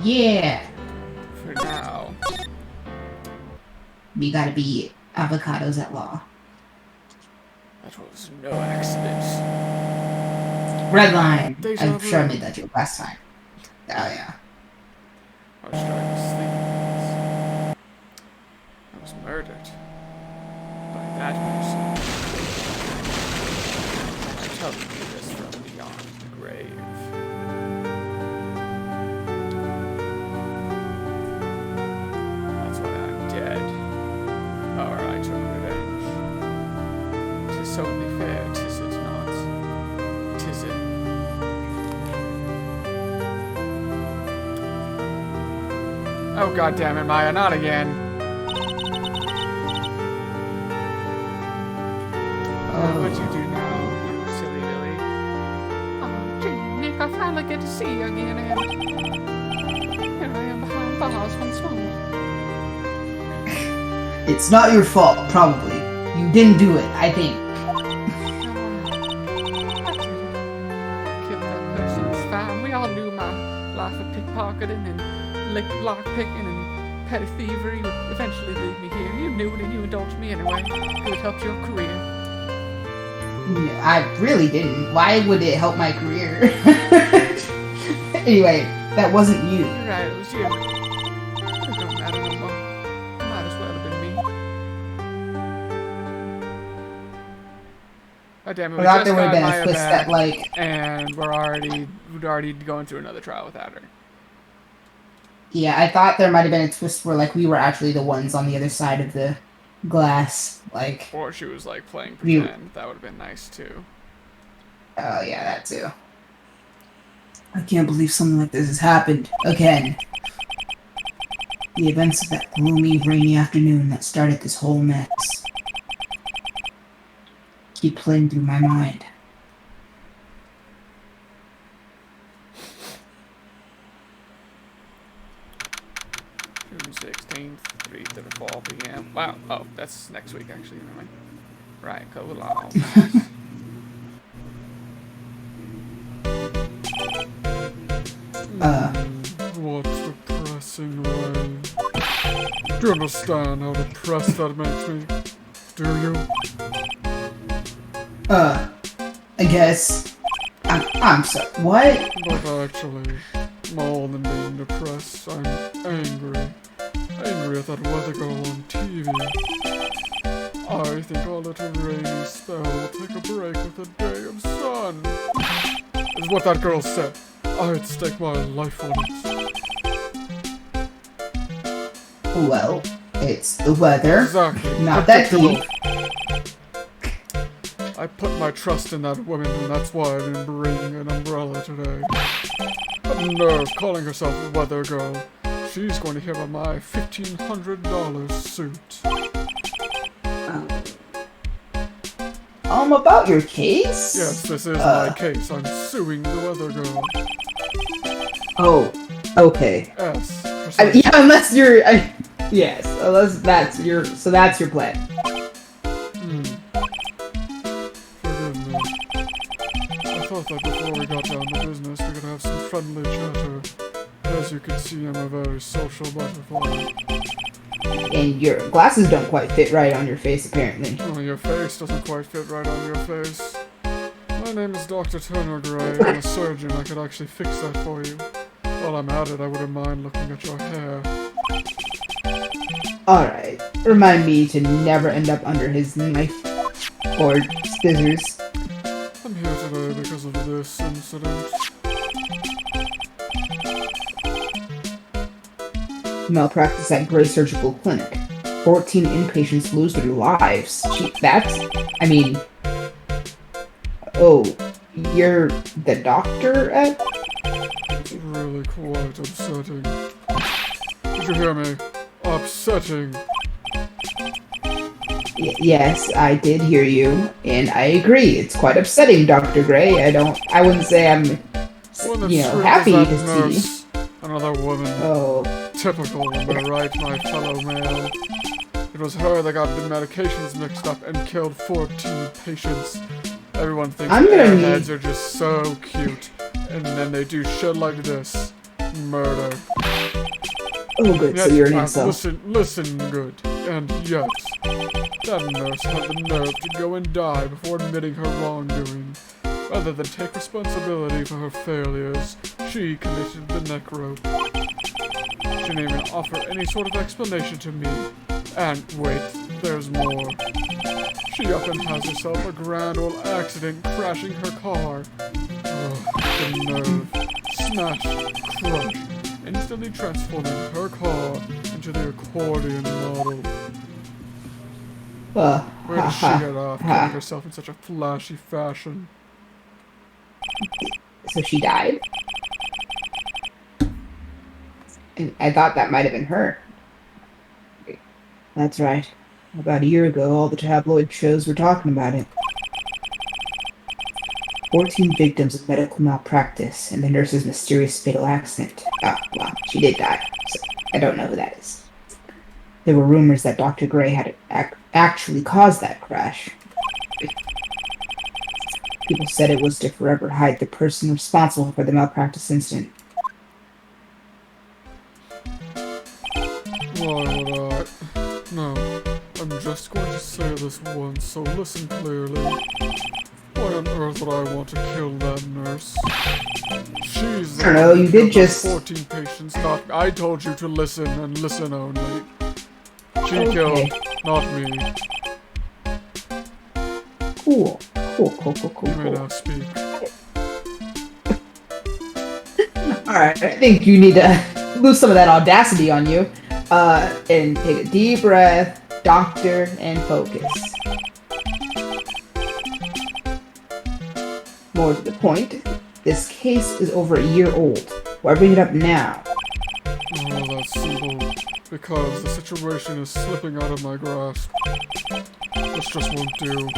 Yeah. For now. We gotta be avocados at law. That was no accident. Red line. Deja I'm sure I vu. made that joke last time. Oh, yeah. I was trying to sleep. I was murdered by that person. I'm telling you this from beyond the grave. That's why I'm dead. Or I took revenge. 'Tis only fair, 'tis it not? 'Tis it. Oh god damn it, Maya, not again. What'd you do now, you silly Billy? Oh, gee, Nick, I finally get to see you again, and here I am behind bars once more. It's not your fault, probably. You didn't do it, I think. I killed that person, it's fine. We all knew my life of pickpocketing and lockpicking and petty thievery would eventually lead me here. You knew it and you indulged me anyway. It would help your career. I really didn't. Why would it help my career? Anyway, that wasn't you. You're right, it was you. It don't matter no more. Might as well have been me. Oh damn it, we I thought just there would have got been a Maya twist back, that, like... and we're already going through another trial without her. Yeah, I thought there might have been a twist where, like, we were actually the ones on the other side of the glass. Like... Or she was, like, playing pretend. That would have been nice, too. Oh, yeah, that too. I can't believe something like this has happened again. The events of that gloomy, rainy afternoon that started this whole mess keep playing through my mind. June 16th, 3:34 p.m. Wow. Oh, that's next week, actually. Never mind. Right, go along. What depressing rain. Do you understand how depressed that makes me? Do you? I guess. I'm sorry. What? But actually, more than being depressed, I'm angry. Angry at that weather girl on TV. I think our little rainy spell will take a break with a day of sun. Is what that girl said. I'd stake my life on it. Well, it's the weather. Exactly. Not that deep. I put my trust in that woman, and that's why I've been bringing an umbrella today. A nerve calling herself a weather girl. She's going to hear about my $1,500 suit. About your case? Yes, this is my case. I'm suing the weather girl. Oh, okay. Yes. Yeah, unless you're... yes, unless that's your... So that's your plan. Forgive me. I thought that before we got down to business, we could have some friendly chatter. As you can see, I'm a very social butterfly. And your glasses don't quite fit right on your face, apparently. Oh, your face doesn't quite fit right on your face. My name is Dr. Turner Gray. I'm a surgeon. I could actually fix that for you. While I'm at it, I wouldn't mind looking at your hair. Alright. Remind me to never end up under his knife. Or scissors. I'm here today because of this incident. Malpractice at Gray Surgical Clinic. 14 inpatients lose their lives. Gee, that's... I mean... Oh, you're the doctor at... It's really quite upsetting. Did you hear me? Upsetting. Yes, I did hear you, and I agree. It's quite upsetting, Dr. Gray. I wouldn't say I'm, happy to see. Another woman. Oh. Typical, am I right, my fellow male? It was her that got the medications mixed up and killed 14 patients. Everyone thinks airheads are just so cute, and then they do shit like this. Murder. Oh, good. So Yes, you're an incel. listen good. And yes, that nurse had the nerve to go and die before admitting her wrongdoing. Rather than take responsibility for her failures, she committed the neck rope. She didn't even offer any sort of explanation to me. And wait, there's more. She up and has herself a grand old accident crashing her car. Ugh, the nerve. Smash, crush, instantly transforming her car into the accordion model. Where did she get off killing herself in such a flashy fashion? So she died? And I thought that might have been her. That's right. About a year ago, all the tabloid shows were talking about it. 14 victims of medical malpractice and the nurse's mysterious fatal accident. Ah, well, she did die, so I don't know who that is. There were rumors that Dr. Gray had actually caused that crash. People said it was to forever hide the person responsible for the malpractice incident. Why would I? No, I'm just going to say this once, so listen clearly. Why on earth would I want to kill that nurse? She's the I don't know, one who you did killed those just... 14 patients, not... I told you to listen and listen only. She Okay. killed, not me. Cool. You may now speak. Alright, I think you need to lose some of that audacity on you. And take a deep breath, doctor, and focus. More to the point, this case is over a year old. Why bring it up now? Oh, that's simple. Because the situation is slipping out of my grasp. This just won't do.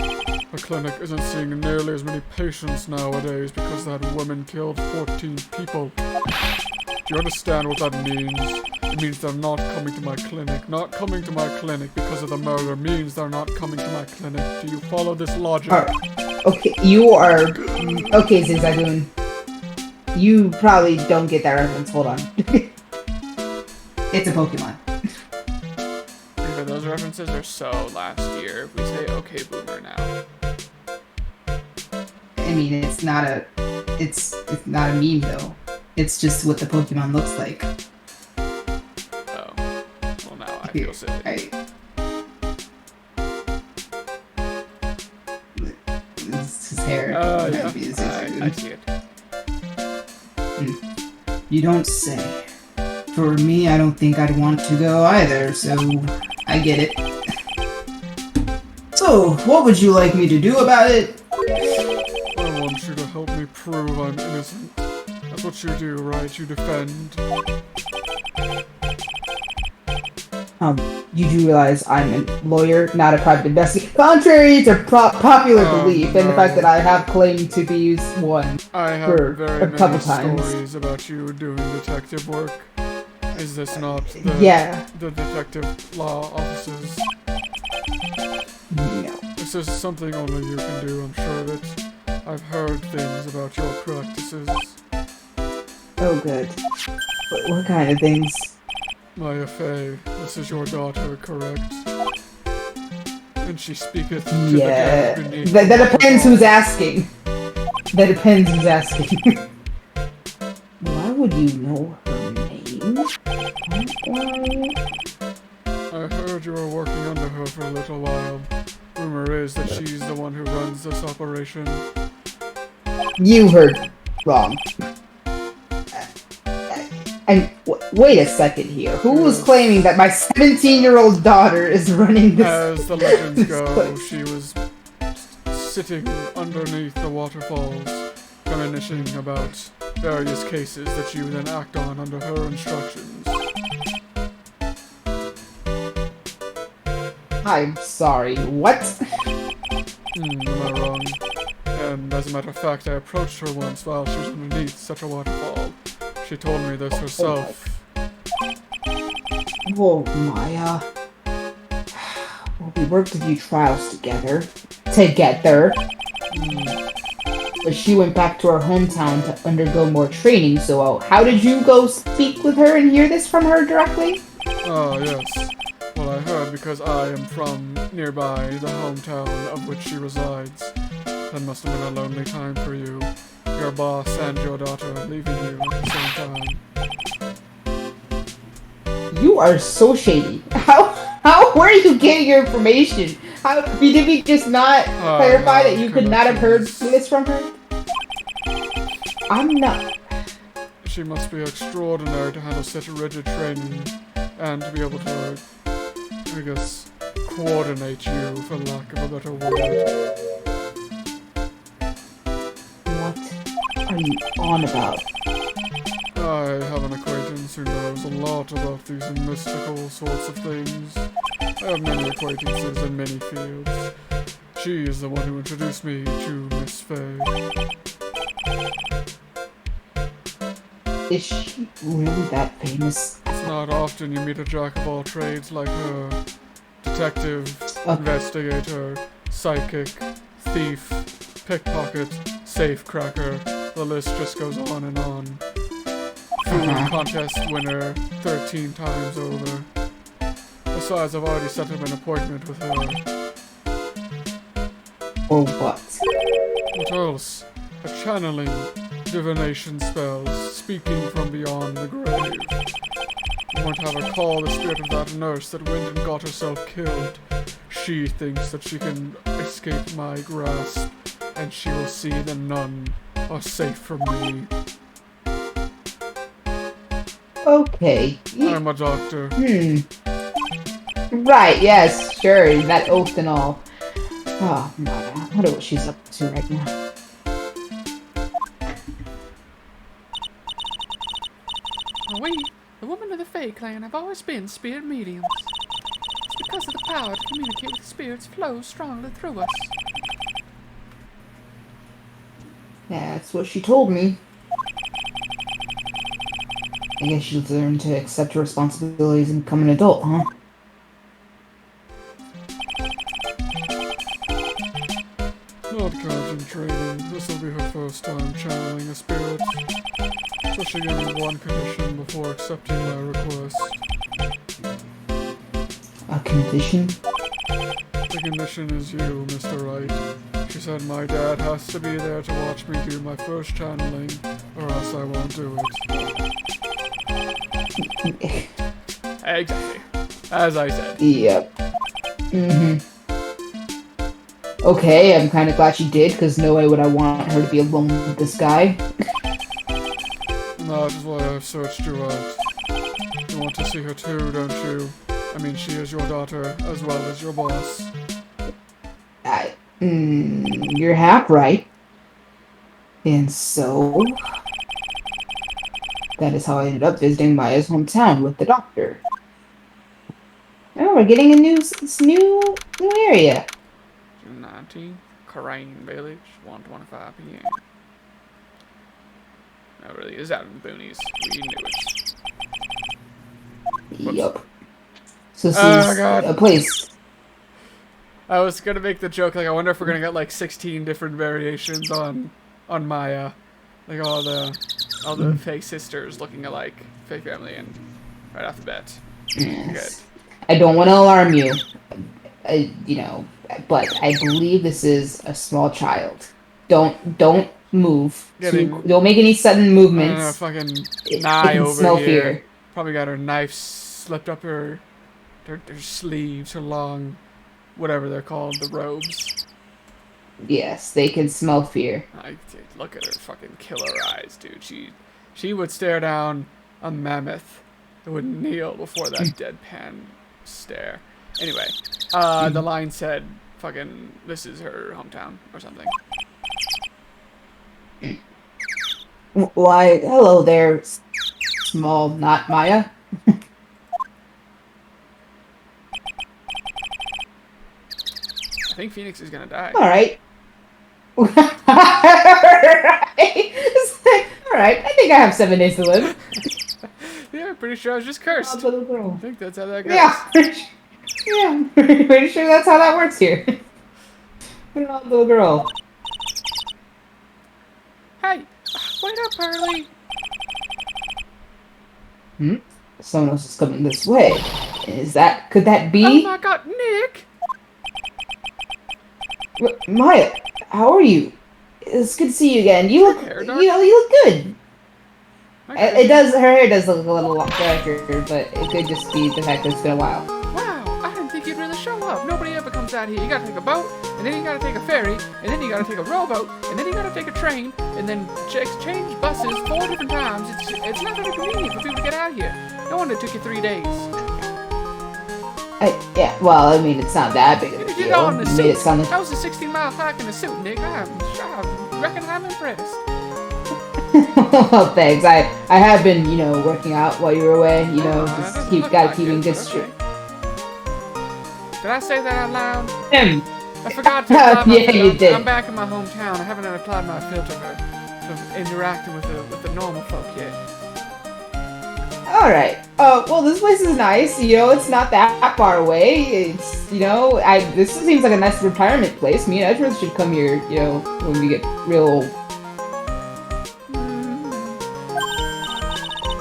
The clinic isn't seeing nearly as many patients nowadays because that woman killed 14 people. Do you understand what that means? It means they're not coming to my clinic. Not coming to my clinic because of the murder means they're not coming to my clinic. Do you follow this logic? Okay, you are... Okay, Zigzagoon. You probably don't get that reference. Hold on. It's a Pokemon. Even those references are so last year. We say, okay, boomer now. I mean, it's not a... It's not a meme, though. It's just what the Pokemon looks like. Oh. Well, now I feel silly. It's his hair. Yeah. That would be the Zigzagoon. I see it. You don't say. For me, I don't think I'd want to go either, so I get it. So, what would you like me to do about it? I want you to help me prove I'm innocent. That's what you do, right? You defend. You do realize I'm a lawyer, not a private investigator. Contrary to popular belief, and the fact that I have claimed to be one I have for very a many couple times. stories about you doing detective work. Is this not the, Yeah. the detective law offices? No. This is something only you can do, I'm sure of it. I've heard things about your practices. Oh, good. What kind of things? My FA, this is your daughter, correct? And she speaketh to the Yeah. dead beneath That the depends waterfall. who's asking. That depends who's asking. Why would you know her name? Why? I heard you were working under her for a little while. Rumor is that she's the one who runs this operation. You heard wrong. And wait a second here. Who was claiming that my 17-year-old daughter is running this? As the legends this go, place? she was sitting underneath the waterfalls, reminiscing about various cases that you then act on under her instructions. I'm sorry, what? Am I wrong? And as a matter of fact, I approached her once while she was underneath such a waterfall. She told me this herself. Whoa, Maya. Well, we worked a few trials together. Together. but she went back to her hometown to undergo more training. So, how did you go speak with her and hear this from her directly? Ah, yes. Well, I heard because I am from nearby, the hometown of which she resides. That must have been a lonely time for you. Your boss and your daughter leaving you at the same time. You are so shady. Where are you getting your information? Did we just not clarify that you could not have heard this from her? I'm not. She must be extraordinary to handle such rigid training and to be able to, I guess, coordinate you, for lack of a better word. What are you on about? I have an acquaintance who knows a lot about these mystical sorts of things. I have many acquaintances in many fields. She is the one who introduced me to Miss Faye. Is she really that famous? It's not often you meet a jack of all trades like her. Detective, investigator, psychic, thief, pickpocket, safecracker. The list just goes on and on. Food contest winner 13 times over. Besides, I've already set up an appointment with her. Or what? What else? A channeling, divination spells, speaking from beyond the grave. I'm going to have her call the spirit of that nurse that went and got herself killed. She thinks that she can escape my grasp, and she will see that none are safe from me. Okay. I'm a doctor. Right, yes, sure, that oath and all. Oh, Maya, I wonder what she's up to right now. We, the women of the Fae clan, have always been spirit mediums. It's because of the power to communicate with spirits flows strongly through us. That's what she told me. I guess she's learned to accept her responsibilities and become an adult, huh? Not counting training, this will be her first time channeling a spirit. So she gave me one condition before accepting my request. A condition? The condition is you, Mr. Wright. She said my dad has to be there to watch me do my first channeling, or else I won't do it. Exactly. As I said. Yep. Okay, I'm kind of glad she did, because no way would I want her to be alone with this guy. That is why I've searched you out. You want to see her too, don't you? I mean, she is your daughter, as well as your boss. You're half right. And so... that is how I ended up visiting Maya's hometown with the doctor. Oh, we're getting a new area. 19, Crane Village, 1:25 p.m. That really is out in the boonies. We knew it. Yup. So this is a place. I was gonna make the joke, like, I wonder if we're gonna get like 16 different variations on Maya. Like all the Fae sisters looking alike, Fae family, and right off the bat. Yes. I don't want to alarm you, but I believe this is a small child. Don't move. Don't make any sudden movements. Fucking Nye over smell here. Fear. Probably got her knife slipped up her sleeves, her long, whatever they're called, the robes. Yes, they can smell fear. Look at her fucking killer eyes, dude. She would stare down a mammoth. It would kneel before that deadpan stare. Anyway, the line said, fucking, this is her hometown, or something. Why, hello there, small, not Maya. I think Phoenix is gonna die. Alright. Alright, I think I have 7 days to live. Yeah, I'm pretty sure I was just cursed. Little girl. I think that's how that goes. Yeah, I'm pretty sure that's how that works here. Little girl. Hey, wait up, Pearly. Hmm? Someone else is coming this way. Could that Oh be? my God, Nick. Maya, how are you? It's good to see you again. Your hair dark. You look good. Okay. Her hair does look a little darker, but it could just be the fact that it's been a while. Wow, I didn't think you'd really show up. Nobody ever comes out here. You gotta take a boat, and then you gotta take a ferry, and then you gotta take a rowboat, and then you gotta take a train, and then exchange buses 4 different times. It's not very convenient for people to get out here. No wonder it took you 3 days. Yeah, well, I mean, it's not that big of a You deal. know, in a You made it suit. sound like... That was a 16-mile hike in a suit, Nick. I reckon I'm impressed. Well, thanks. I have been, working out while you were away. That Just doesn't look gotta like keep in it, good but shape. okay. Did I say that out loud? Him. I forgot to apply my Yeah, filter. you did. I'm back in my hometown. I haven't applied my filter for interacting with the normal folk yet. All right. Well, this place is nice. It's not that far away. It's, this seems like a nice retirement place. Me and Edgeworth should come here, when we get real old.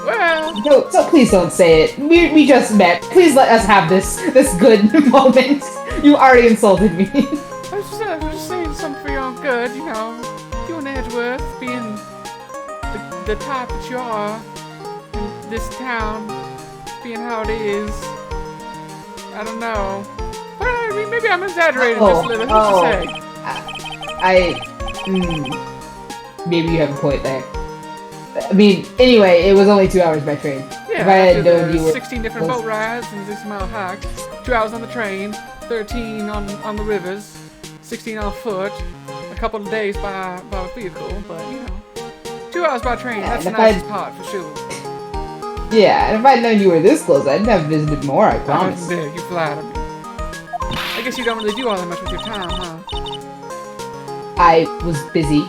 Well, So please don't say it. We just met. Please let us have this good moment. You already insulted me. I was just saying something for your own good, you and Edgeworth being the type that you are, and this town being how it is. I don't know. Well, I mean, maybe I'm exaggerating just a little. Who's to say? Maybe you have a point there. I mean, anyway, it was only 2 hours by train. Yeah, If I had after known the you were 16 different boat rides and 6-mile hike, 2 hours on the train, 13 on the rivers, 16 on foot, a couple of days by vehicle, but 2 hours by train, Yeah, that's the and if I'd- nicest part for sure. Yeah, and if I'd known you were this close, I'd have visited more, I promise. Yeah, you flatter me. I guess you don't really do all that much with your time, huh? I was busy.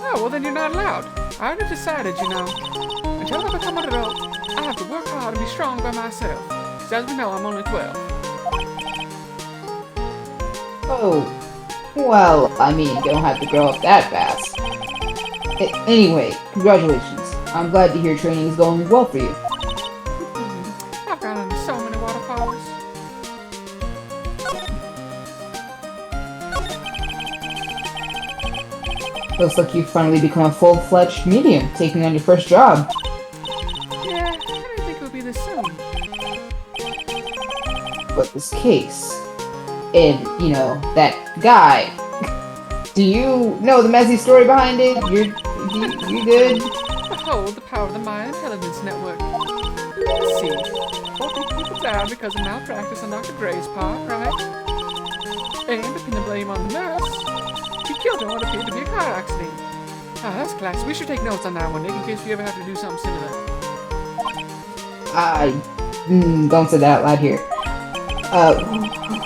Oh, well then you're not allowed. I already decided, until I become an adult, I have to work hard and be strong by myself. Because as we know, I'm only 12. Oh, well, I mean, you don't have to grow up that fast. Anyway, congratulations. I'm glad to hear training is going well for you. I've gone into so many waterfalls. Looks like you've finally become a full-fledged medium, taking on your first job. Yeah, I didn't think it would be this soon. But this case, and, that guy, do you know the messy story behind it? You good? Behold the power of the Maya Intelligence Network. Let's see. 14 people died because of malpractice on Dr. Gray's part, right? And to pin the blame on the nurse, she killed her in what appeared to be a car accident. Ah, that's classic. We should take notes on that one, Nick, in case we ever have to do something similar. Don't say that out loud here.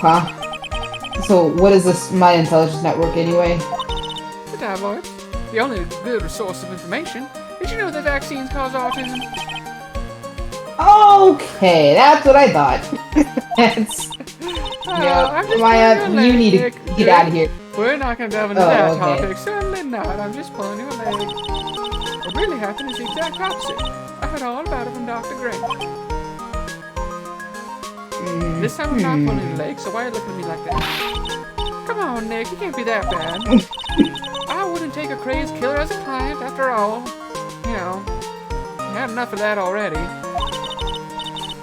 Huh? So, what is this My Intelligence Network anyway? The tabloids. The only good source of information. Did you know that vaccines cause autism? Okay, that's what I thought. That's... I'm just Maya, pulling your you leg, need to Nick. get out of here. We're not going to delve into Oh, that okay. topic. Certainly not. I'm just pulling your leg. What really happened is the exact opposite. I heard all about it from Dr. Gray. This time I'm not pulling your leg, so why are you looking at me like that? Come on, Nick. You can't be that bad. I wouldn't take a crazed killer as a client, after all. I had enough of that already.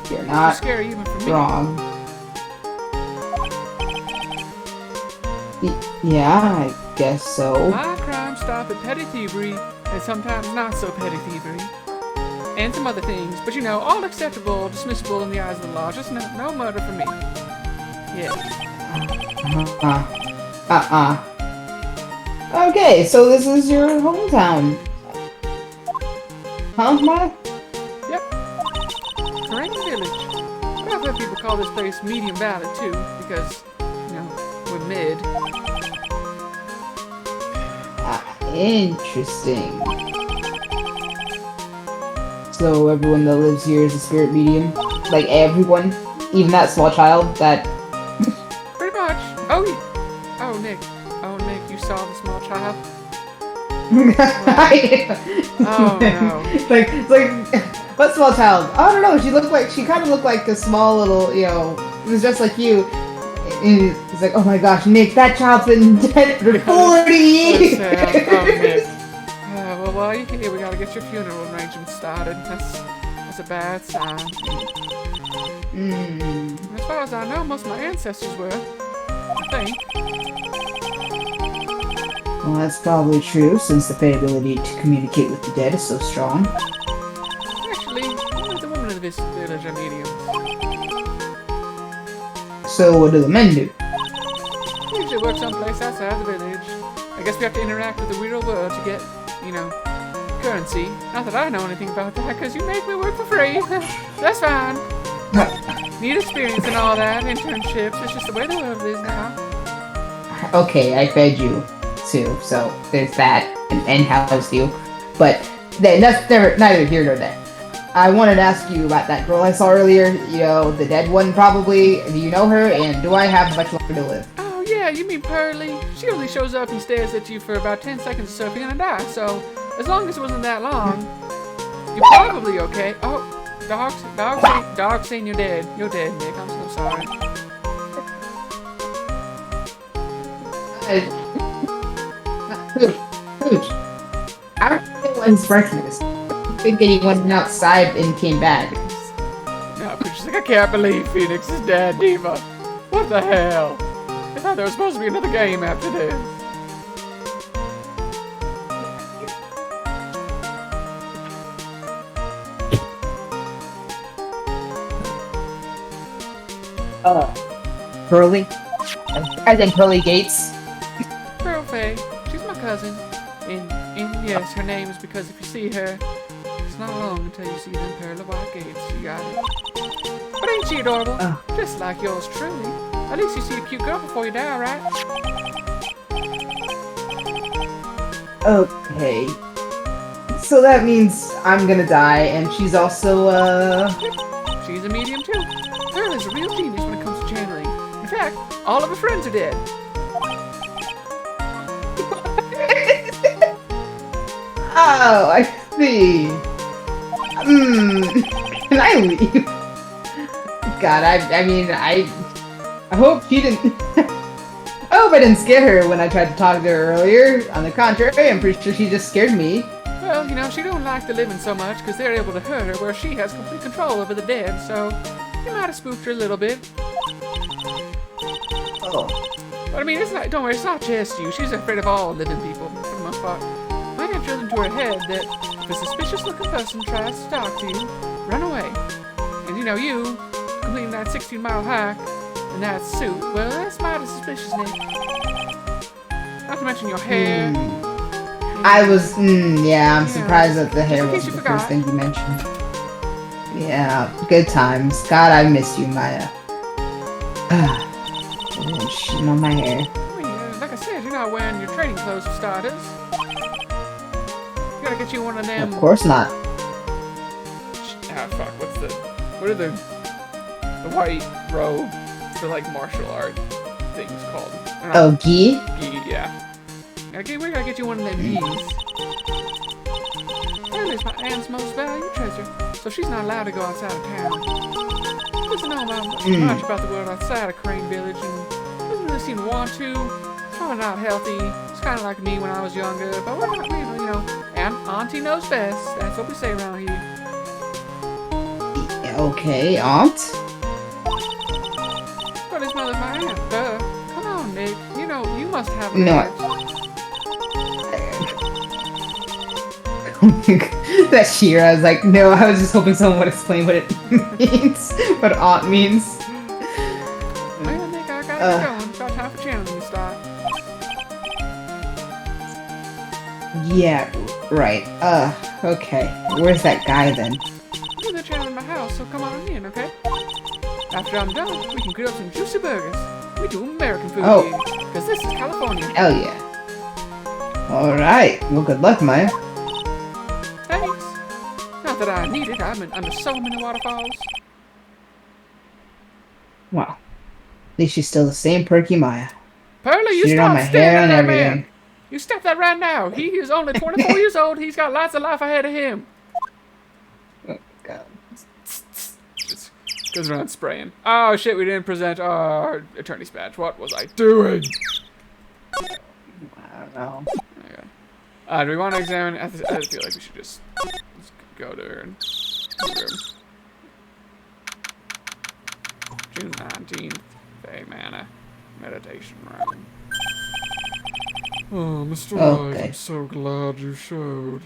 You're Too not scary even for me. wrong. Yeah, I guess so. My crimes stop at petty thievery, and sometimes not so petty thievery. And some other things, but all acceptable, dismissible in the eyes of the law. Just no murder for me. Yeah. Okay, so this is your hometown. Huh, Maya? Yep. Crane Village. But I've heard people call this place Medium Valley too, because, we're mid. Interesting. So everyone that lives here is a spirit medium? Like everyone? Even that small child that... Pretty much. Oh, Nick. Oh, Nick, you saw the small child? Oh no. Like, what small child? I don't know. She kind of looked like a small little, it was just like you. And it's like, oh my gosh, Nick, that child's been dead for 40 years. Oh, Nick. Well, while you're here, we gotta get your funeral arrangements started. That's a bad sign. As far as I know, most of my ancestors were. I think. Well, that's probably true, since the Fae ability to communicate with the dead is so strong. Actually, only the women of this village are mediums. So, what do the men do? We usually work someplace outside the village. I guess we have to interact with the real world to get, currency. Not that I know anything about that, because you make me work for free. That's fine. Need experience and all that, internships. It's just the way the world is now. Okay, I fed you, too, so there's that, and housed you. But that's neither here nor there. I wanted to ask you about that girl I saw earlier, the dead one probably. Do you know her, and do I have much longer to live? Oh yeah, you mean Pearly? She only shows up and stares at you for about 10 seconds or so if you're gonna die, so as long as it wasn't that long, you're probably okay. Oh, dog's saying you're dead. You're dead, Nick, I'm so sorry. I don't know when's breakfast. Thinking he went outside and came back. No, but she's like, I can't believe Phoenix is dead, Diva. What the hell? I thought there was supposed to be another game after this. Pearly? As in Pearly Gates? Pearl Faye, she's my cousin. And yes, her name is because if you see her, it's not long until you see them pearly white gates. You got it. But ain't she adorable? Just like yours truly. At least you see a cute girl before you die, right? Okay. So that means I'm gonna die, and she's also, She's a medium too. Pearl is a real genius when it comes to channeling. In fact, all of her friends are dead. Oh, I see. Can I leave? God, I hope she didn't... I hope I didn't scare her when I tried to talk to her earlier. On the contrary, I'm pretty sure she just scared me. Well, she don't like the living so much because they're able to hurt her where she has complete control over the dead, so you might have spooked her a little bit. Oh. But don't worry, it's not just you. She's afraid of all living people, for the most part. My aunt drilled into her head that if a suspicious-looking person tries to talk to you, run away. And you completing that 16-mile hike in that suit, well, that's mighty suspicious, Nick. Not to mention your hair. I'm surprised that the hair wasn't the first thing you mentioned. Yeah, good times. God, I miss you, Maya. Shitting on my hair. Well, like I said, you're not wearing your training clothes for starters. You gotta get you one of them. Of course not. Fuck, what are the white robe for like martial art things called? Oh, gi? Gi, yeah. We gotta get you one of them gis. That is my aunt's most valued treasure, so she's not allowed to go outside of town. She doesn't know much about the world outside of Crane Village, and doesn't really seem to want to. It's probably not healthy. It's kind of like me when I was younger, but we're not, and Auntie knows best. That's what we say around here. Okay, Aunt? But his mother's my aunt, duh. Come on, Nick. You must have a No. That cheer, I was like, no, I was just hoping someone would explain what it means. What aunt means. Well, Nick, I gotta get going. It's about time for channeling to start. Yeah, right. Okay. Where's that guy then? They're channeling my house, so come on in, okay? After I'm done, we can grill some juicy burgers. We do American food here, because this is California. Hell yeah. Alright. Well, good luck, Maya. Thanks. Not that I need it. I've been under so many waterfalls. Well, at least she's still the same perky Maya. Pearly, you Shooting on my stop hair and standing there, everything. man. You You stop that right now. He is only 24 years old. He's got lots of life ahead of him. Oh, God. Just goes around spraying. Oh, shit, we didn't present our attorney's badge. What was I doing? I don't know. Okay. Do we want to examine? I feel like we should just go to her and room. June 19th, Bay Manor, meditation room. Oh, Mr. Okay. Wright, I'm so glad you showed.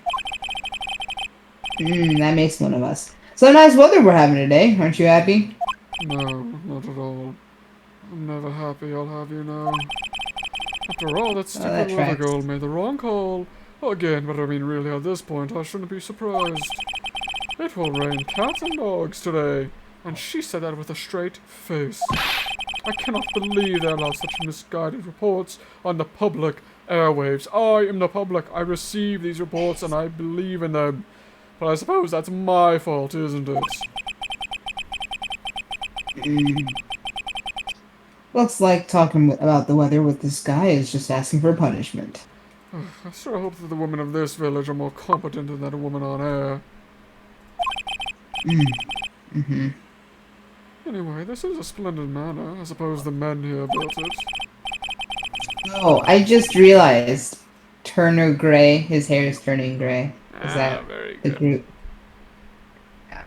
That makes one of us. So nice weather we're having today. Aren't you happy? No, not at all. I'm never happy, I'll have you know. After all, that stupid that weather tracks. girl made the wrong call. Again, but I mean really at this point, I shouldn't be surprised. It will rain cats and dogs today. And she said that with a straight face. I cannot believe they allow such misguided reports on the public airwaves. I am the public. I receive these reports and I believe in them. But I suppose that's my fault, isn't it? Looks like talking about the weather with this guy is just asking for punishment. I sure hope that the women of this village are more competent than that woman on air. Anyway, this is a splendid manor. I suppose the men here built it. Oh, I just realized Turner Gray. His hair is turning gray. Is that very the good. group? Yeah.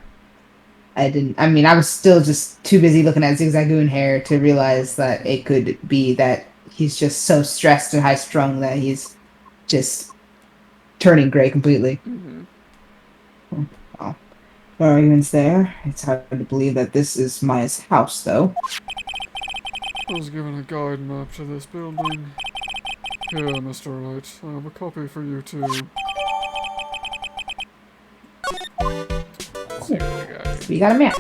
I mean, I was still just too busy looking at Zigzagoon hair to realize that it could be that he's just so stressed and high strung that he's just turning gray completely. Well, no arguments there. It's hard to believe that this is Maya's house, though. I was given a guide map to this building. Here, Mr. Wright. I have a copy for you too. Let's see what we got here. We got a map.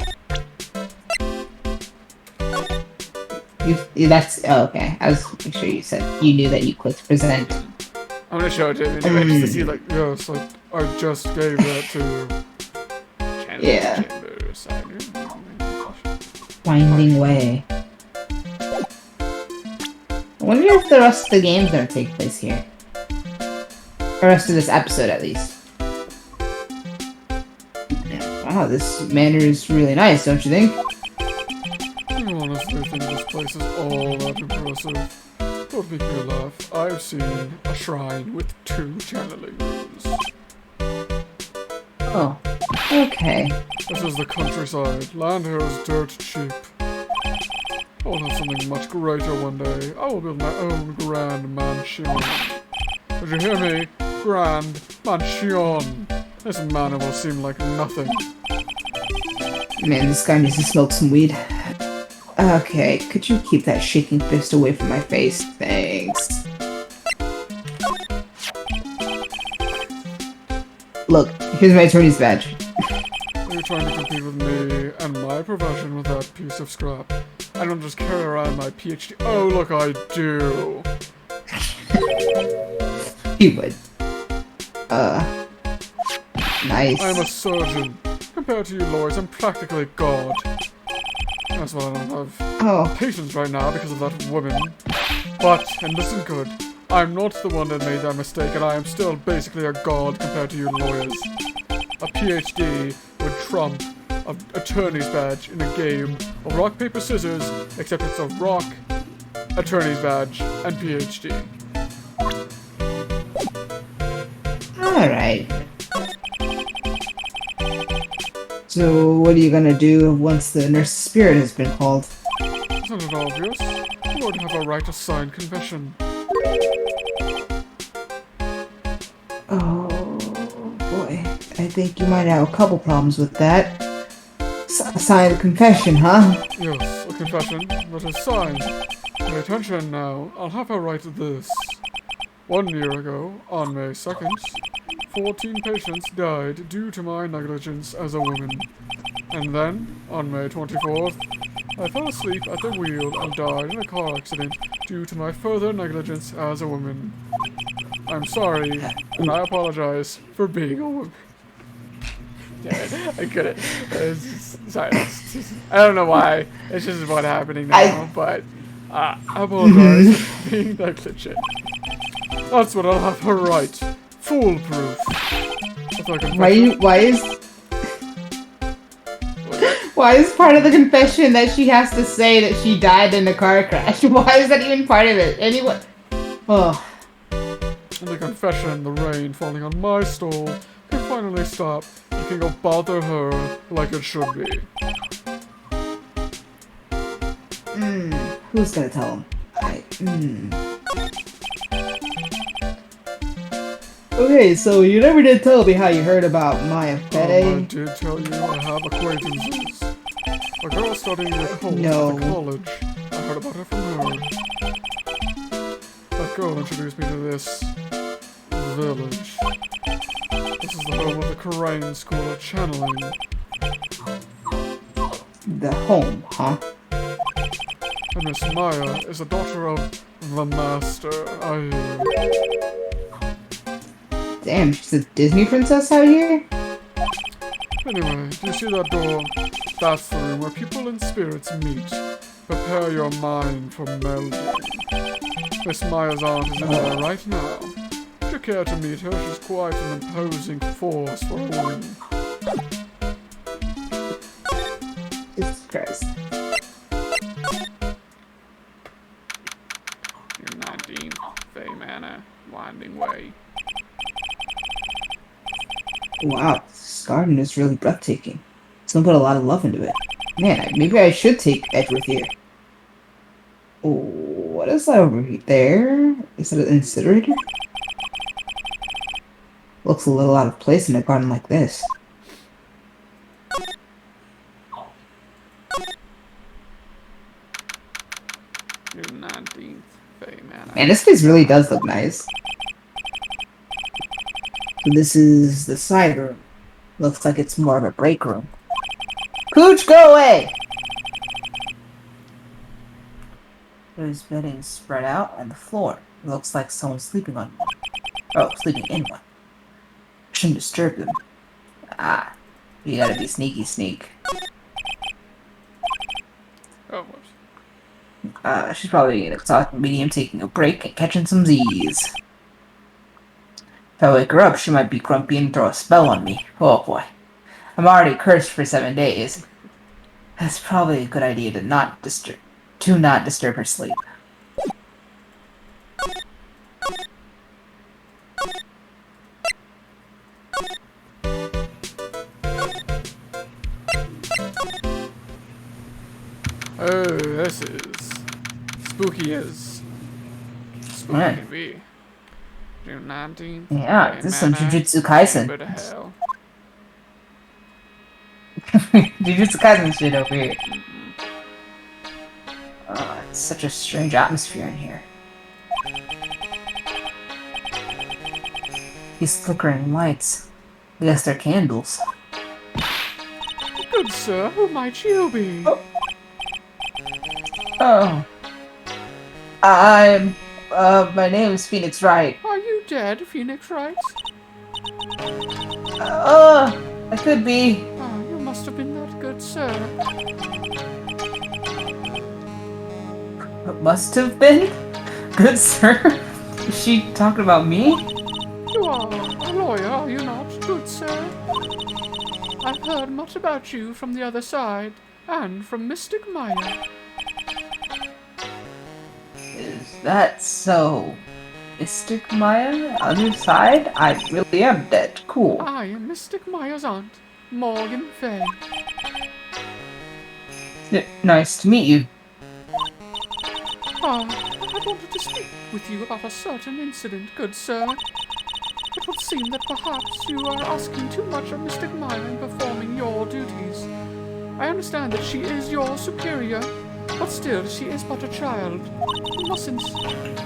That's okay. I was making sure you said you knew that you clicked present. I'm gonna show it to him anyway, just to see like Yes, I just gave that to you. channel Yeah. chamber side. Winding way. I wonder if the rest of the game's gonna take place here. The rest of this episode, at least. Yeah. Wow, this manor is really nice, don't you think? I honestly think this place is all that impressive. Don't make me laugh. I've seen a shrine with 2 channeling rooms. Oh, okay. This is the countryside. Land here is dirt cheap. I will have something much greater one day. I will build my own grand mansion. Did you hear me? Grand mansion. This manor will seem like nothing. Man, this guy needs to smoke some weed. Okay, could you keep that shaking fist away from my face? Thanks. Look, here's my attorney's badge. Are you trying to compete with me and my profession with that piece of scrap? I don't just carry around my PhD. Oh, look, I do. He would. Nice. I'm a surgeon. Compared to you lawyers, I'm practically God. That's why I don't have Oh, patience right now because of that woman. But, and listen good, I'm not the one that made that mistake, and I am still basically a god compared to you lawyers. A PhD would trump an attorney's badge in a game of rock, paper, scissors, except it's a rock, attorney's badge, and PhD. alright. So, what are you gonna do once the nurse's spirit has been called? Isn't it obvious? You would have a right to sign confession. Oh, boy. I think you might have a couple problems with that. Sign a confession, huh? Yes, a confession, but it's signed. Pay attention now. I'll have her write this. 1 year ago, on May 2nd, 14 patients died due to my negligence as a woman. And then, on May 24th, I fell asleep at the wheel and died in a car accident due to my further negligence as a woman. I'm sorry, and I apologize for being a woman. Yeah, I couldn't. Sorry. I don't know why. It's just what's happening now, but I apologize for being negligent. That's what I'll have her write. Foolproof. With her confession. Why is part of the confession that she has to say that she died in a car crash? Why is that even part of it? Anyway. Oh. And the confession, the rain falling on my stall, can finally stop. You can go bother her like it should be. Who's gonna tell him? Okay, so you never did tell me how you heard about Maya Fede. I did tell you I have acquaintances. A girl studying at the college. I heard about her from her. That girl introduced me to this village. This is the home of the Korean School of Channeling. The home, huh? And Miss Maya is a daughter of the Master, I hear. Damn, she's a Disney princess out here? Anyway, do you see that door? That's the room where people and spirits meet. Prepare your mind for melding. Miss Maya's aunt is in there right now. Would you care to meet her? She's quite an imposing force for a woman. Jesus Christ. Your 19th Fey Manor, Winding Way. Wow, this garden is really breathtaking. Someone put a lot of love into it. Man, maybe I should take Edgeworth here. Oh, what is that over there? Is it an incinerator? Looks a little out of place in a garden like this. Your 19th Fey Manor. Man, this place really does look nice. This is the side room. Looks like it's more of a break room. Pooch, go away! There's bedding spread out on the floor. It looks like someone's sleeping on one. Oh, sleeping in one. Shouldn't disturb them. Ah, you gotta be sneaky sneak. Oh, what? She's probably an exhausted medium taking a break and catching some Z's. If I wake her up, she might be grumpy and throw a spell on me. Oh boy. I'm already cursed for 7 days. That's probably a good idea to not disturb her sleep. Oh, this is spooky as spooky Right. can be. June 19th. Yeah, Fey this is some Manor, Jujutsu Kaisen. Chamber to Hell. Jujutsu Kaisen shit over here. It's such a strange atmosphere in here. These flickering lights. I guess they're candles. Good sir, who might you be? Oh. My name is Phoenix Wright. Are you dead, Phoenix Wright? I could be. Oh, you must have been that good, sir. Must have been? Good sir? Is she talking about me? You are a lawyer, are you not, good sir? I've heard much about you from the other side, and from Mystic Maya. Is that so? Mystic Maya? Other side? I really am dead. Cool. I am Mystic Maya's aunt, Morgan Fay. Nice to meet you. I wanted to speak with you about a certain incident, good sir. It would seem that perhaps you are asking too much of Mystic Maya in performing your duties. I understand that she is your superior, but still, she is but a child. You mustn't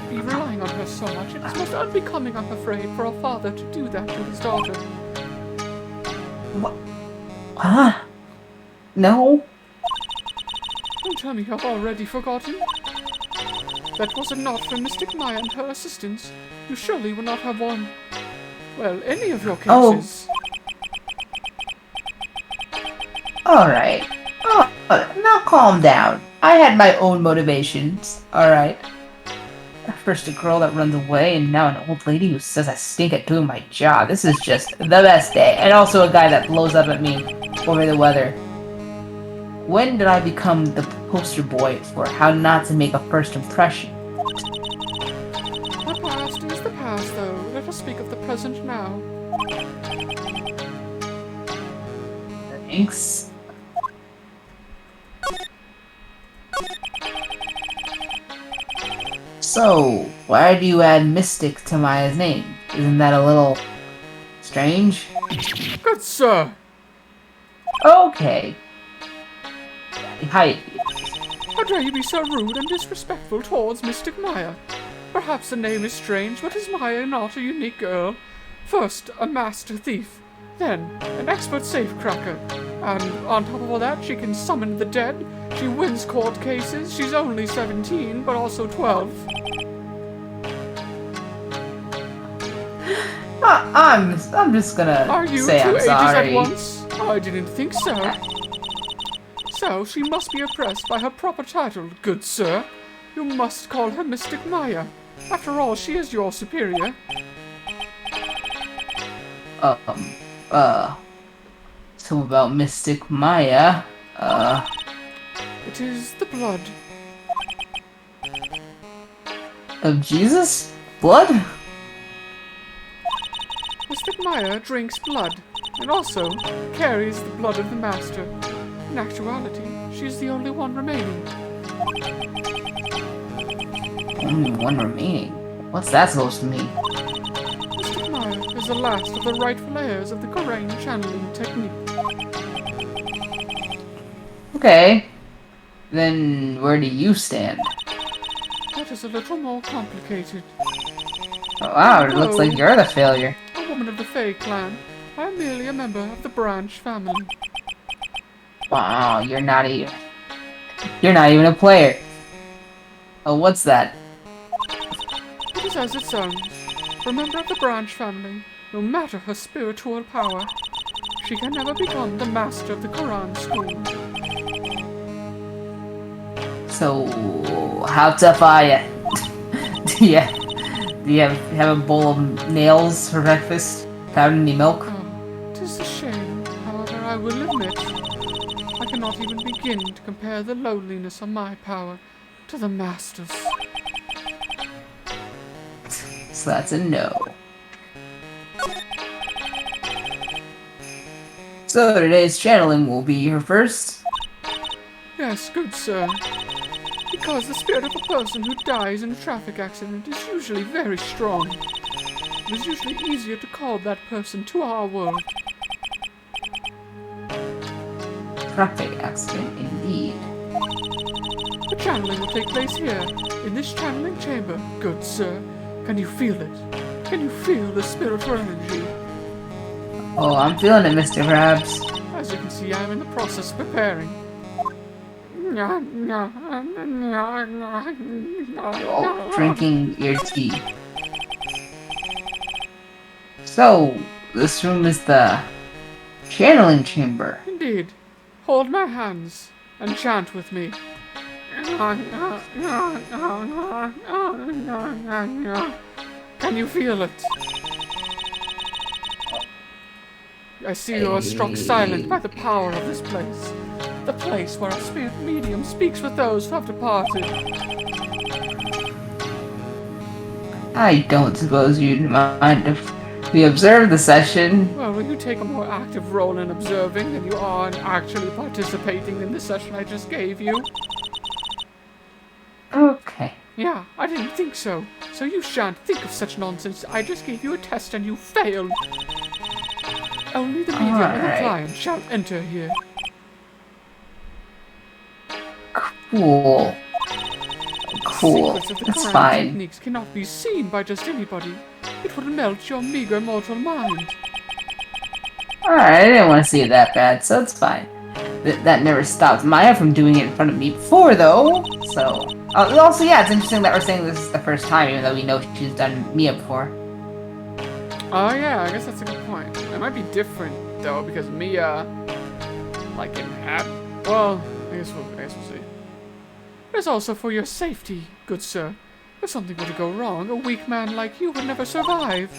be relying on her so much. It is most unbecoming, I'm afraid, for a father to do that to his daughter. What? Huh? No? Don't tell me you have already forgotten. That was it not for Mystic Maya and her assistants, you surely would not have won, well, any of your cases. Alright. Oh, now calm down. I had my own motivations, alright? First a girl that runs away, and now an old lady who says I stink at doing my job. This is just the best day. And also a guy that blows up at me over the weather. When did I become the poster boy for how not to make a first impression? The past is the past, though. Let us speak of the present now. Thanks. So, why do you add Mystic to Maya's name? Isn't that a little strange? Good sir! Okay. Hi. How dare you be so rude and disrespectful towards Mystic Maya? Perhaps the name is strange, but is Maya not a unique girl? First, a master thief, then an expert safecracker, and on top of all that, she can summon the dead, she wins court cases, she's only 17, but also 12. I'm just gonna Are you say two I'm ages sorry. at once? I didn't think so. So, she must be oppressed by her proper title, good sir. You must call her Mystic Maya. After all, she is your superior. So about Mystic Maya, It is the blood. of Jesus? Blood? Mystic Maya drinks blood, and also carries the blood of the Master. In actuality, she is the only one remaining. Only one remaining. What's that supposed to mean? Mystic Maya is the last of the rightful heirs of the Korean channeling technique. Okay. Then where do you stand? That is a little more complicated. Oh, wow, it looks like you're the failure. A woman of the Fae clan, I am merely a member of the Branch family. Wow, you're not even a player. Oh, what's that? It is as it sounds. For a member of the Branch family, no matter her spiritual power, she can never become the master of the Quran school. So, how tough are you? do you have a bowl of nails for breakfast? Without any milk? Oh, 'tis a shame. However, I will admit, I cannot even begin to compare the lowliness of my power to the Master's. So that's a no. So today's channeling will be your first. Yes, good sir. Because the spirit of a person who dies in a traffic accident is usually very strong. It is usually easier to call that person to our world. Traffic accident, indeed. The channeling will take place here, in this channeling chamber, good sir. Can you feel it? Can you feel the spiritual energy? Oh, I'm feeling it, Mr. Krabs. As you can see, I am in the process of preparing. Oh, drinking your tea. So, this room is the channeling chamber. Indeed. Hold my hands and chant with me. Can you feel it? I see you are struck silent by the power of this place. The place where a spirit medium speaks with those who have departed. I don't suppose you'd mind if we observe the session. Well, will you take a more active role in observing than you are in actually participating in the session I just gave you? Okay. Yeah, I didn't think so. So you shan't think of such nonsense. I just gave you a test and you failed. Only the medium and the Alright. client shall enter here. Cool. Cool. Secrets of the That's Quran fine. techniques cannot be seen by just anybody. It would melt your meager mortal mind. Alright, I didn't want to see it that bad, so it's fine. That never stopped Maya from doing it in front of me before, though. So, also, yeah, it's interesting that we're saying this is the first time, even though we know she's done Mia before. Oh yeah, I guess that's a good point. It might be different though because Mia, like in well, I guess we'll see. It is also for your safety, good sir. If something were to go wrong, a weak man like you would never survive.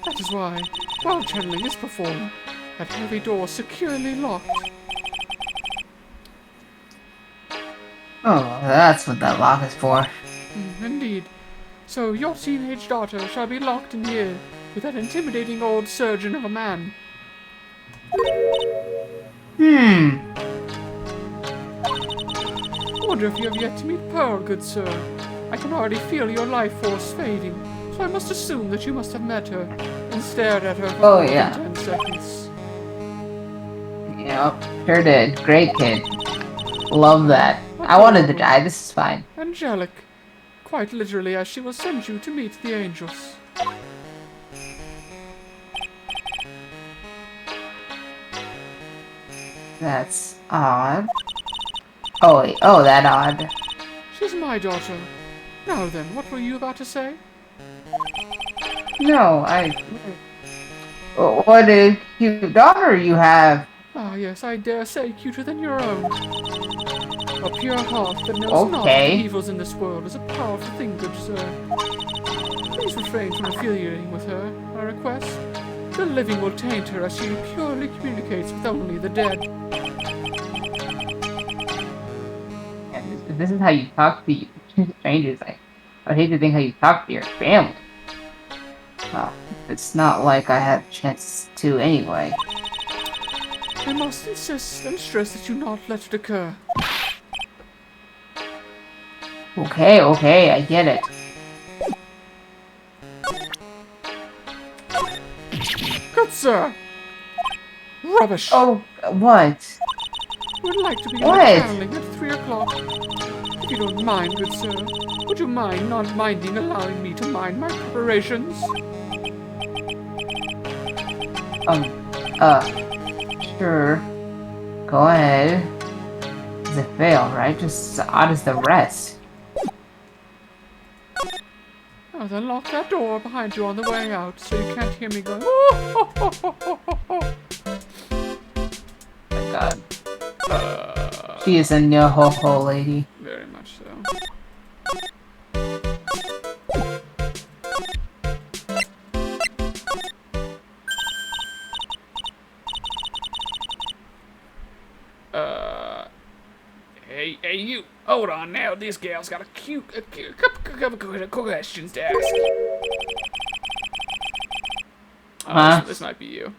That is why, while channeling is performed, that heavy door securely locked. Oh, that's what that lock is for. Indeed. So your teenage daughter shall be locked in here with that intimidating old surgeon of a man. Hmm. I wonder if you have yet to meet Pearl, good sir. I can already feel your life force fading, so I must assume that you must have met her and stared at her for Oh, more yeah. than 10 seconds. Yep, sure did. Great kid. Love that. I wanted to die. This is fine. Angelic. Quite literally, as she will send you to meet the angels. That's odd. Oh, wait. Oh, that odd. She's my daughter. Now then, what were you about to say? No, what a cute daughter you have. Ah, yes, I dare say cuter than your own. A pure heart that knows not of Okay. the evils in this world is a powerful thing, good sir. Please refrain from affiliating with her, I request. The living will taint her as she purely communicates with only the dead. If this is how you talk to strangers, I would hate to think how you talk to your family. Well, it's not like I have a chance to anyway. I must insist and stress that you not let it occur. Okay, I get it. Good sir! Rubbish! Oh, what? Would like to be What? channeling at 3 o'clock. If you don't mind, good sir, would you mind not minding allowing me to mind my preparations? Sure. Go ahead. It's a fail, right? Just as odd as the rest. Now then lock that door behind you on the way out so you can't hear me going, oh, ho, ho, ho, ho, ho. My god. She is a no-ho-ho lady. Very much so. Hey, you! Hold on now, this gal's got a couple of questions to ask. Huh? This might be you.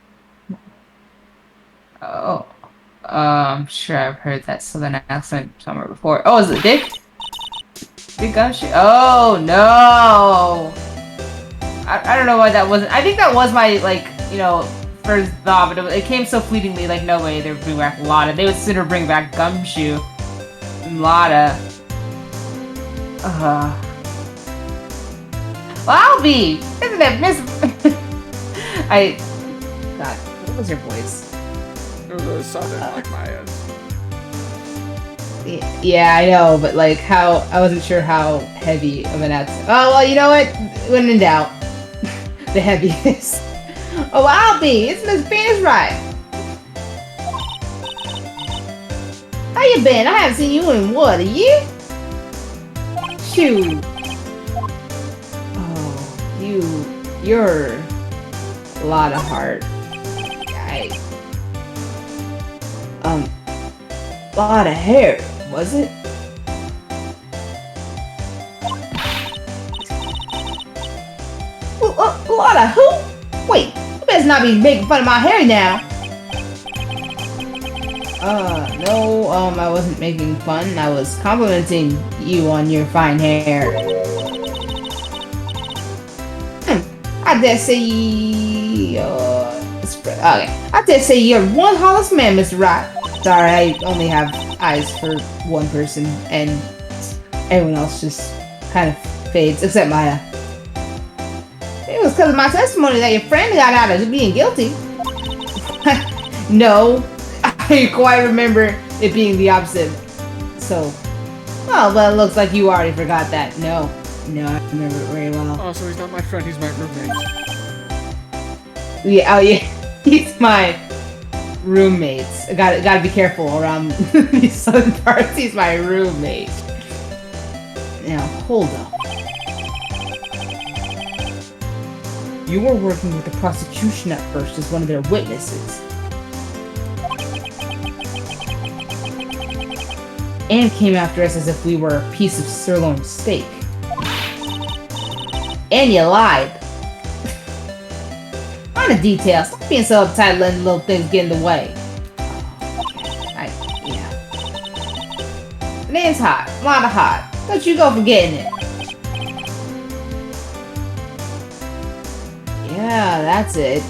Oh. I'm sure I've heard that southern accent somewhere before. Oh, is it Dick? Big Gumshoe? Oh, no! I don't know why that wasn't. I think that was my, like, you know, first thought, but it came so fleetingly, like, no way they would bring back Lotta. They would sooner bring back Gumshoe than Lotta. Well, I'll be! Isn't it Miss... God, what was your voice? It was something like Maya's. Yeah, I know, but like how I wasn't sure how heavy of an accent. Oh well, you know what? When in doubt, the heaviest. Oh, I'll be. It's Miss Venus, right? How you been? I haven't seen you in what, a year? Shoot. Oh, you're a lot of heart. A lot of hair, was it? A lot of who? Wait, you better not be making fun of my hair now. No, I wasn't making fun. I was complimenting you on your fine hair. I dare say, okay. I dare say you're one hollis man, Mr. Right. Sorry, I only have eyes for one person, and everyone else just kind of fades, except Maya. It was because of my testimony that your friend got out of being guilty. No, I quite remember it being the opposite. So, well, it looks like you already forgot that. No, I remember it very well. Oh, so he's not my friend, he's my roommate. Yeah, oh yeah, he's my roommates. Gotta be careful around these southern parts. He's my roommate. Now, hold up. You were working with the prosecution at first as one of their witnesses. And came after us as if we were a piece of sirloin steak. And you lied. On the details, stop being so uptight letting little things get in the way. Yeah. The name's hot. A lot of hot. Don't you go forgetting it. Yeah, that's it.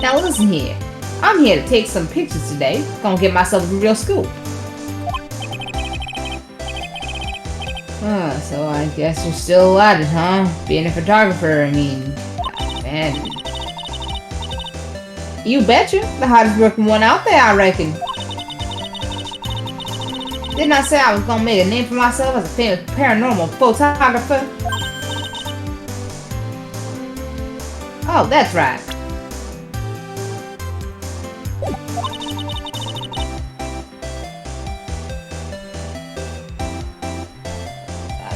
Now listen here. I'm here to take some pictures today. Gonna get myself a real scoop. So I guess you're still at it, huh? Being a photographer, I mean... Man. You betcha. The hottest working one out there, I reckon. Didn't I say I was gonna make a name for myself as a famous paranormal photographer? Oh, that's right.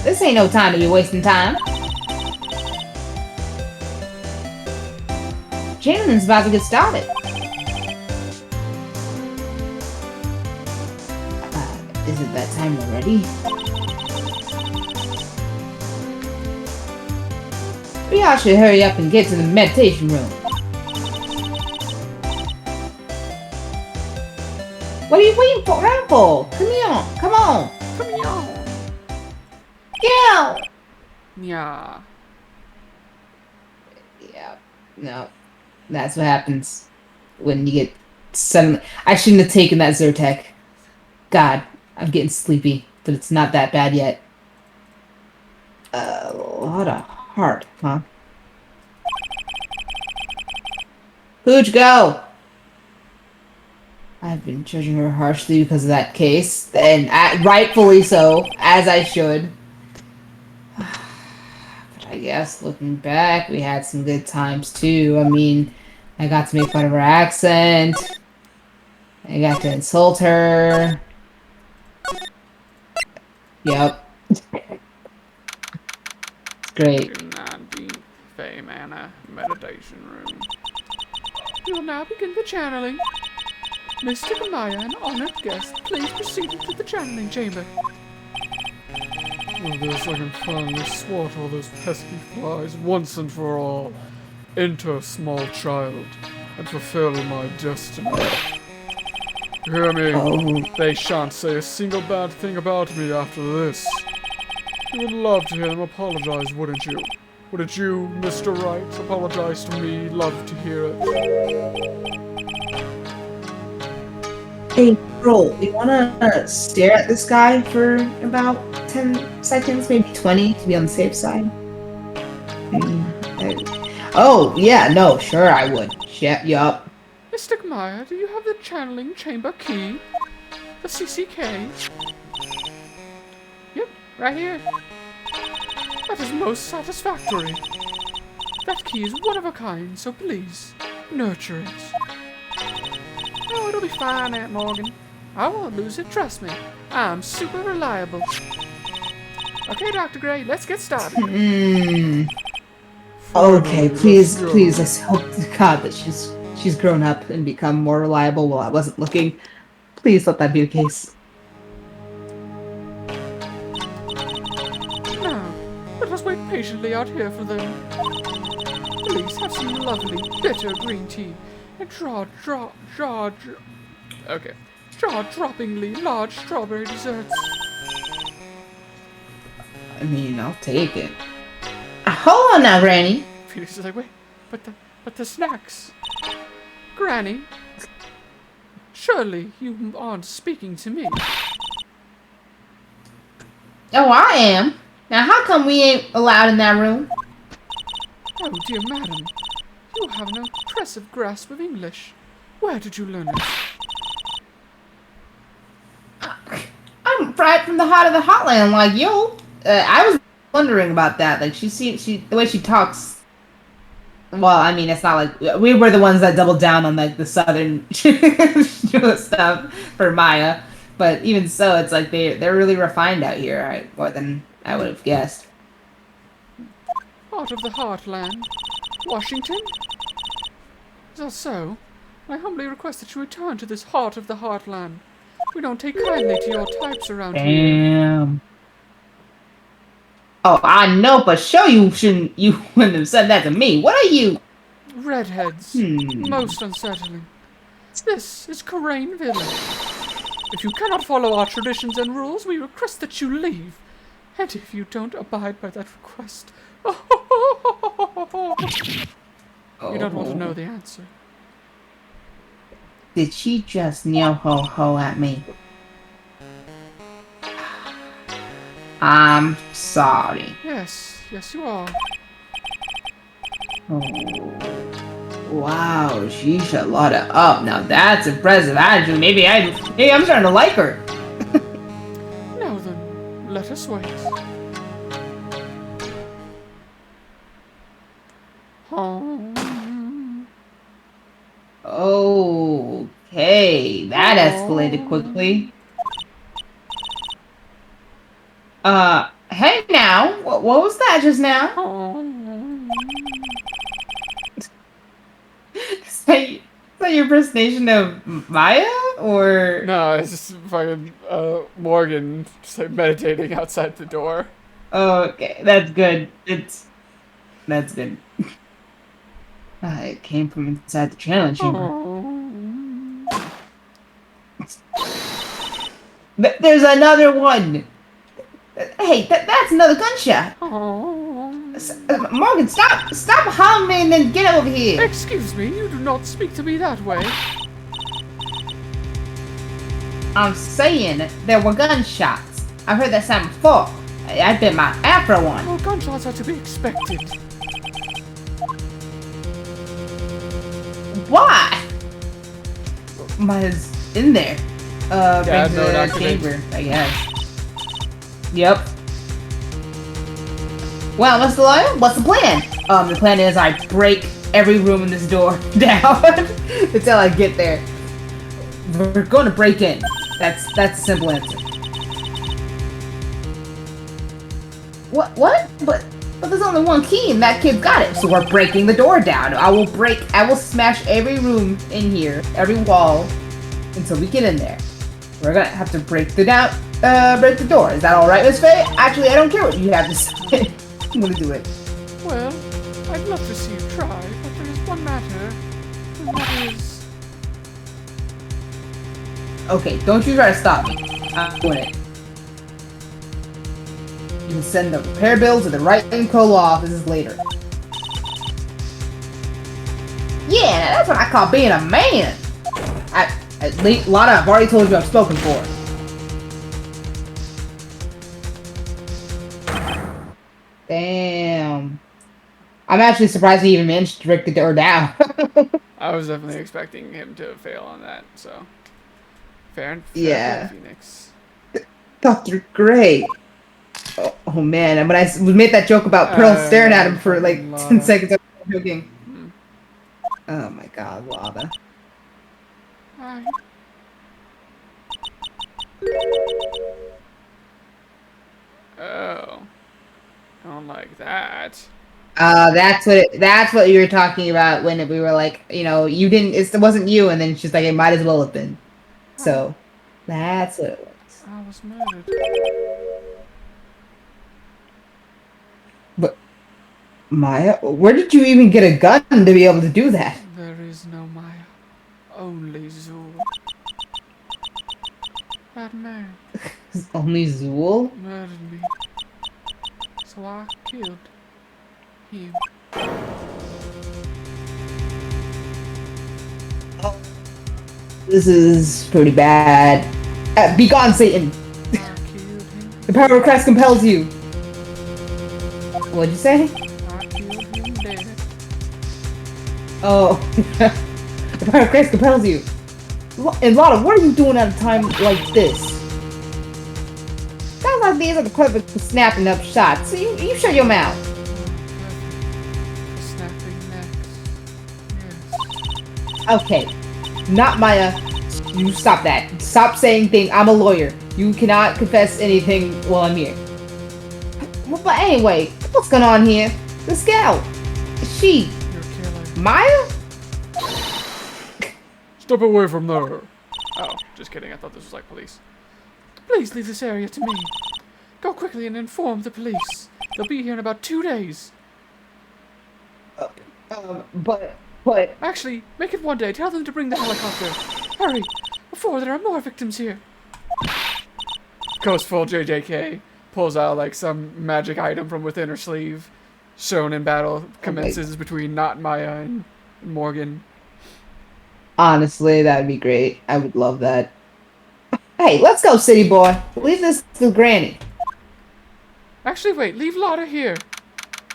This ain't no time to be wasting time. Chamberlain's about to get started. Is it that time already? We all should hurry up and get to the meditation room. What are you waiting for? Around for? Come on, come on. Come here. Get out! Yeah. Yeah, no. That's what happens when you get suddenly... I shouldn't have taken that Zyrtec. God, I'm getting sleepy, but it's not that bad yet. A lot of heart, huh? Who'd go? I've been judging her harshly because of that case, and rightfully so, as I should. But I guess looking back, we had some good times too. I mean, I got to make fun of her accent. I got to insult her. Yep. Great. 219 Fey Manor Meditation Room. We will now begin the channeling. Mystic Maya, an honored guest, please proceed into the channeling chamber. With this, I can finally swat all those pesky flies once and for all. Enter, small child, and fulfill my destiny. Hear me, Oh. they shan't say a single bad thing about me after this. You would love to hear them apologize, wouldn't you? Wouldn't you, Mr. Wright, apologize to me? Love to hear it. Hey, Roll, you wanna stare at this guy for about 10 seconds, maybe 20, to be on the safe side? Oh, yeah, no, sure I would. Yup. Mystic Maya, do you have the channeling chamber key? The CCK? Yep, right here. That is most satisfactory. That key is one of a kind, so please, nurture it. Oh, it'll be fine, Aunt Morgan. I won't lose it, trust me. I'm super reliable. Okay, Dr. Gray, let's get started. Okay, please, let's hope to God that she's grown up and become more reliable while I wasn't looking. Please let that be the case. Now, let us wait patiently out here for them. Please have some lovely, bitter green tea and jaw-droppingly large strawberry desserts. I mean, I'll take it. Hold on now, Granny. Felix is like, wait, but the snacks. Granny, surely you aren't speaking to me. Oh, I am. Now, how come we ain't allowed in that room? Oh, dear madam, you have an impressive grasp of English. Where did you learn it? I'm right from the heart of the heartland, like yo. I was wondering about that. Like the way she talks. Well, I mean, it's not like we were the ones that doubled down on like the southern stuff for Maya, But even so, it's like they're really refined out here, more than I would have guessed. Heart of the Heartland. Washington? Is that so? I humbly request that you return to this heart of the Heartland. We don't take kindly to your types around here. Damn. Oh, I know for sure you wouldn't have said that to me. What are you? Redheads. Most unsettling. This is Corain Village. If you cannot follow our traditions and rules, we request that you leave. And if you don't abide by that request... You don't want to know the answer. Did she just ho at me? I'm sorry. Yes, you are. Oh. Wow, she shut Lotta up. Now that's impressive attitude. Maybe I'm starting to like her. Now then, let us wait. Okay, that escalated quickly. Hey now, what was that just now? Is that your impersonation of Maya, or? No, it's just fucking Morgan just like meditating outside the door. Oh, okay, that's good. That's good. It came from inside the channel chamber. There's another one! Hey, that's another gunshot! Morgan, stop humming and get over here! Excuse me, you do not speak to me that way. I'm saying there were gunshots. I've heard that sound before. I bet my afro one. Oh, gunshots are to be expected. Why? Maya's in there. Back to no, the chamber, I guess. Yep. Well, Mr. Lawyer, what's the plan? The plan is I break every room in this door down until I get there. We're going to break in. That's a simple answer. What? But there's only one key and that kid's got it. So we're breaking the door down. I will smash every room in here, every wall, until we get in there. We're gonna have to break the door. Is that alright, Miss Faye? Actually, I don't care what you have to say. I'm gonna do it. Well, I'd love to see you try, but there is one matter, and that is... Okay, don't you try to stop me. I'm doing it. You can send the repair bill to the right-wing Colo offices later. Yeah, that's what I call being a man! Lotta, I've already told you I've spoken for. Damn. I'm actually surprised he even managed to break the door down. I was definitely expecting him to fail on that, so... Fair Yeah. play, Phoenix. Dr. Gray. Oh man, and when I made that joke about Pearl staring at him for like 10 seconds, I was joking. Oh my god, Lava. Hi. Oh. Don't like that. That's what you were talking about when we were like, you know, it wasn't you, and then she's like, it might as well have been. So, that's what it was. I was murdered. But, Maya, where did you even get a gun to be able to do that? There is no Maya. Only Zool. That man Only Zool? murdered me. So I killed him. This is pretty bad. Be gone, Satan! I killed him. The power of Christ compels you! What'd you say? I killed him dead. Oh. The power of Christ compels you. And Lotta, what are you doing at a time like this? Sounds like these are the perfect for snapping up shots, so you shut your mouth. Snapping necks. Yes. Okay. Not Maya. You stop that. Stop saying things. I'm a lawyer. You cannot confess anything while I'm here. But anyway, what's going on here? The scout. She. You're killing. Maya? Step away from there. Oh, just kidding. I thought this was like police. Please leave this area to me. Go quickly and inform the police. They'll be here in about 2 days. But... Actually, make it 1 day. Tell them to bring the helicopter. Hurry, before there are more victims here. Goes full JJK. Pulls out like some magic item from within her sleeve. Shown in battle. Commences between Not Maya and Morgan. Honestly, that'd be great. I would love that. Hey, let's go, city boy. Leave this to Granny. Actually, wait. Leave Lotta here.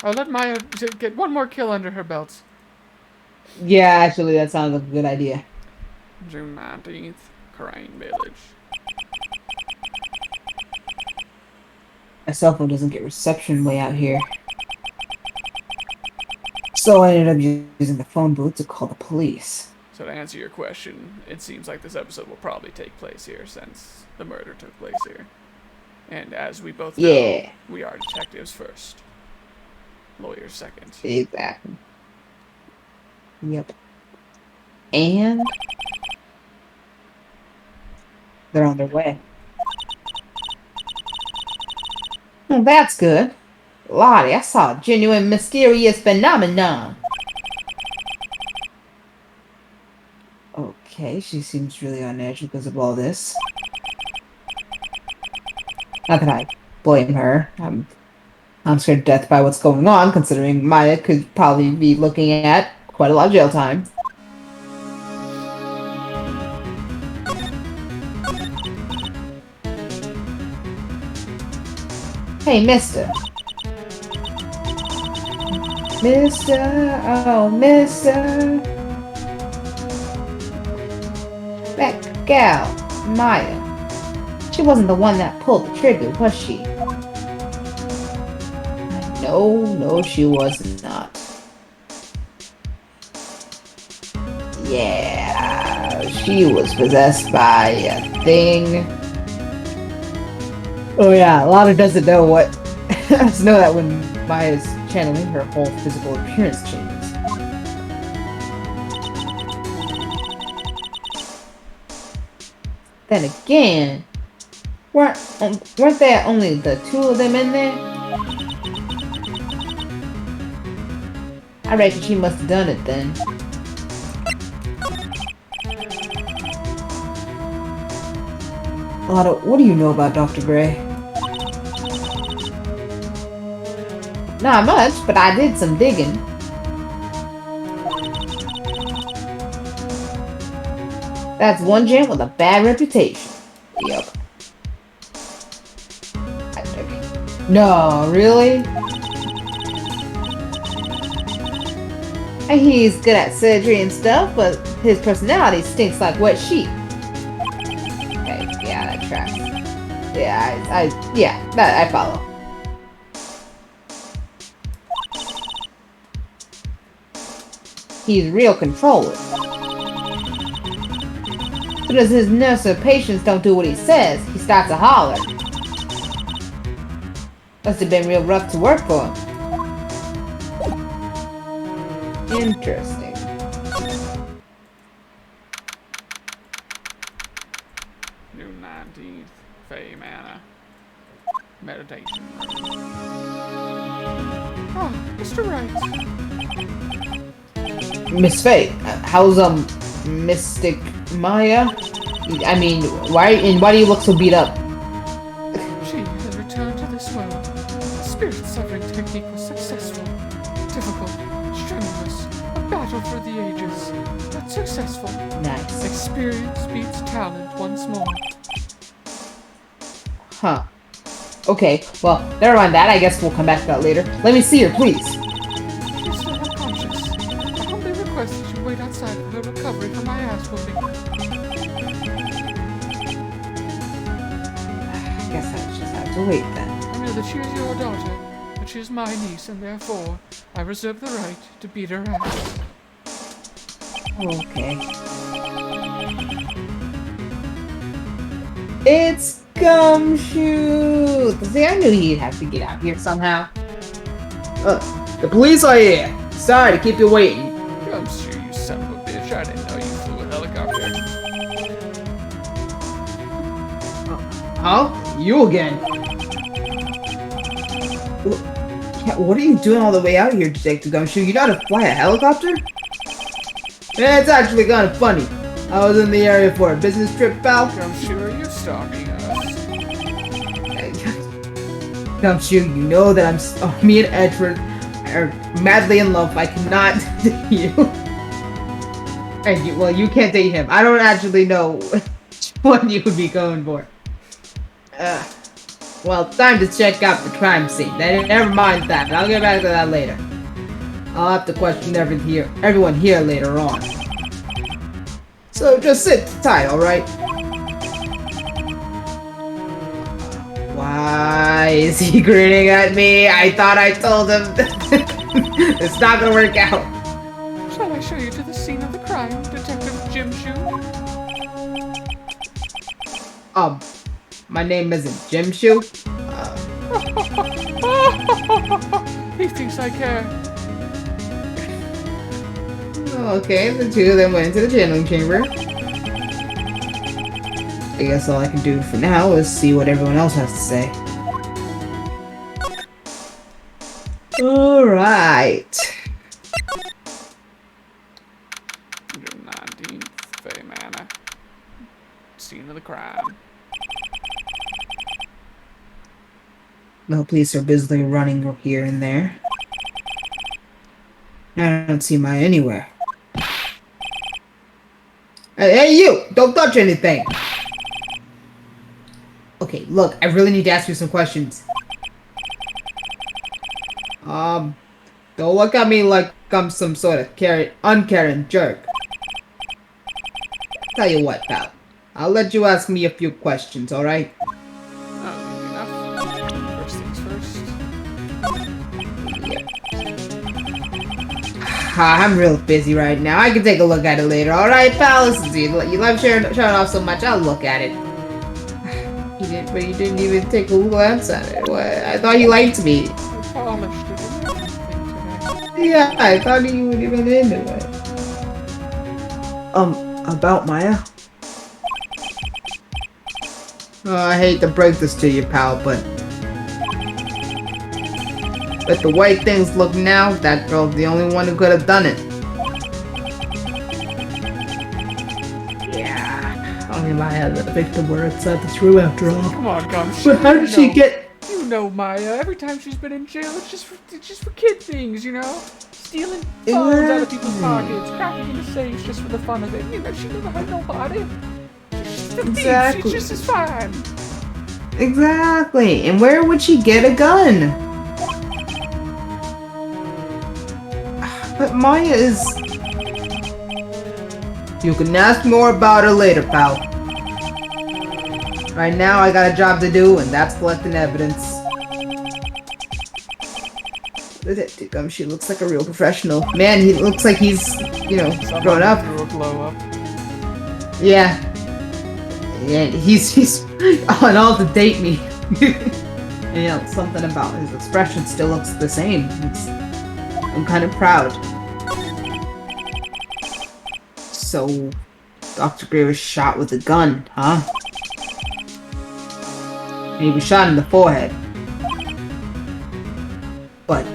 I'll let Maya get one more kill under her belt. Yeah, actually, that sounds like a good idea. June 19th. Crane Village. My cell phone doesn't get reception way out here. So I ended up using the phone booth to call the police. So to answer your question, it seems like this episode will probably take place here since the murder took place here. And as we both know, we are detectives first. Lawyers second. Exactly. Yep. And they're on their way. Well, that's good. Lottie, I saw a genuine mysterious phenomenon. Okay, she seems really on edge because of all this. Not that I blame her. I'm scared to death by what's going on, considering Maya could probably be looking at quite a lot of jail time. Hey, mister. Mister, oh, mister. That gal, Maya. She wasn't the one that pulled the trigger, was she? No, she was not. Yeah, she was possessed by a thing. Oh yeah, Lana doesn't know what. Doesn't know that when Maya's channeling, her whole physical appearance changes. Then again, weren't there only the two of them in there? I reckon she must have done it then. Lotto, what do you know about Dr. Gray? Not much, but I did some digging. That's one gent with a bad reputation. Yup. I'm joking. No, really? I hear he's good at surgery and stuff, but his personality stinks like wet sheep. Okay, yeah, that tracks. Yeah, I follow. He's real controlling. As soon as his nurse or patients don't do what he says, he starts to holler. Must have been real rough to work for him. Interesting. June 19th. Faye Manor. Meditation. Oh, Mr. Wright. Miss Faye, how's Mystic Maya? I mean, why do you look so beat up? She has returned to this world. The spirit suffering technique was successful. Difficult, strenuous, a battle for the ages, but successful. Nice. Experience beats talent once more. Huh. Okay, well, never mind that. I guess we'll come back to that later. Let me see her, please. She's still unconscious. I humbly request that you wait outside for her recovery from my ass whooping. I guess I just have to wait then. I know that she is your daughter, but she is my niece, and therefore I reserve the right to beat her ass. Okay. It's Gumshoe! See, I knew he'd have to get out here somehow. The police are here. Sorry to keep you waiting. I'm sure you son of a bitch. I didn't know you flew a helicopter. Huh? You again? Yeah, what are you doing all the way out here, Detective Gumshoe? You know how to fly a helicopter? Yeah, it's actually kind of funny. I was in the area for a business trip, pal. Gumshoe, are you stalking us? Gumshoe, you know that me and Edward are madly in love. I cannot date you. And well, you can't date him. I don't actually know which one you would be going for. Well, time to check out the crime scene. Then never mind that. I'll get back to that later. I'll have to question everyone here later on. So just sit tight, alright? Why is he grinning at me? I thought I told him it's not gonna work out. Shall I show you to the scene of the crime, Detective Jim Shoe? My name isn't Jim Shoe. He thinks I care. Okay, the two of them went into the channeling chamber. I guess all I can do for now is see what everyone else has to say. Alright. 19th Fey Manor. Scene of the crime. The police are busily running here and there. I don't see Maya anywhere. Hey, you! Don't touch anything! Okay, look, I really need to ask you some questions. Don't look at me like I'm some sort of uncaring jerk. Tell you what, pal. I'll let you ask me a few questions, alright? First things first. I'm real busy right now. I can take a look at it later. Alright, pal? Listen to you. You love showing off so much. I'll look at it. But you didn't even take a glance at it. What? I thought you liked me. I polished it. Yeah, I thought you would even into it. About Maya? I hate to break this to you, pal, but the way things look now, that girl's the only one who could have done it. Yeah, only Maya, the victim, were inside the room after all. Come on, Gumshoe. But how did she get? You know Maya. Every time she's been in jail, it's just for kid things, you know? Stealing phones out of people's pockets, cracking into safes just for the fun of it. You know, she never had nobody. She's a thief. She's just as fine. Exactly. And where would she get a gun? But Maya is... You can ask more about her later, pal. Right now, I got a job to do, and that's collecting evidence. Detective Gumshoe looks like a real professional. Man, he looks like he's, you know, grown up. Threw a glow up. Yeah. Yeah, he's on all to date me. And, you know, something about his expression still looks the same. I'm kind of proud. So, Dr. Gray was shot with a gun, huh? And he was shot in the forehead. But...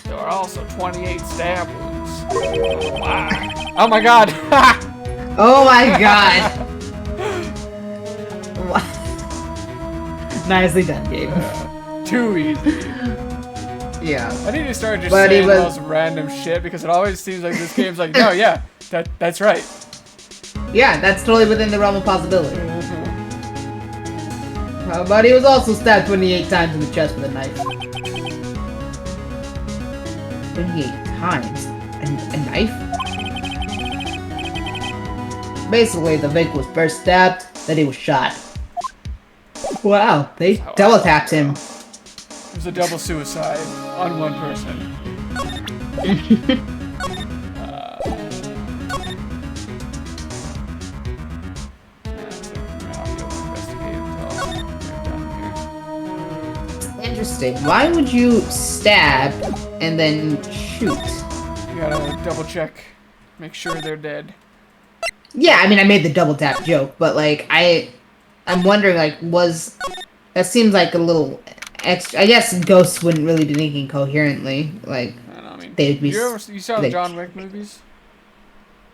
There are also 28 stab wounds. Oh, wow. Oh my god! Oh my god! Nicely done, Gabe. Too easy. Yeah. I need to start just saying the most random shit because it always seems like this game's like, no, yeah, that's right. Yeah, that's totally within the realm of possibility. But he was also stabbed 28 times in the chest with a knife. 28 times? A knife? Basically, the victim was first stabbed, then he was shot. Wow, they teletapped him. It was a double suicide on one person. interesting. Why would you stab and then shoot? You gotta double check, make sure they're dead. Yeah, I mean, I made the double tap joke, but like, I'm wondering, like, that seems like a little extra. I guess ghosts wouldn't really be thinking coherently. Like, I don't know. I mean, they'd be, you saw the they, John Wick movies?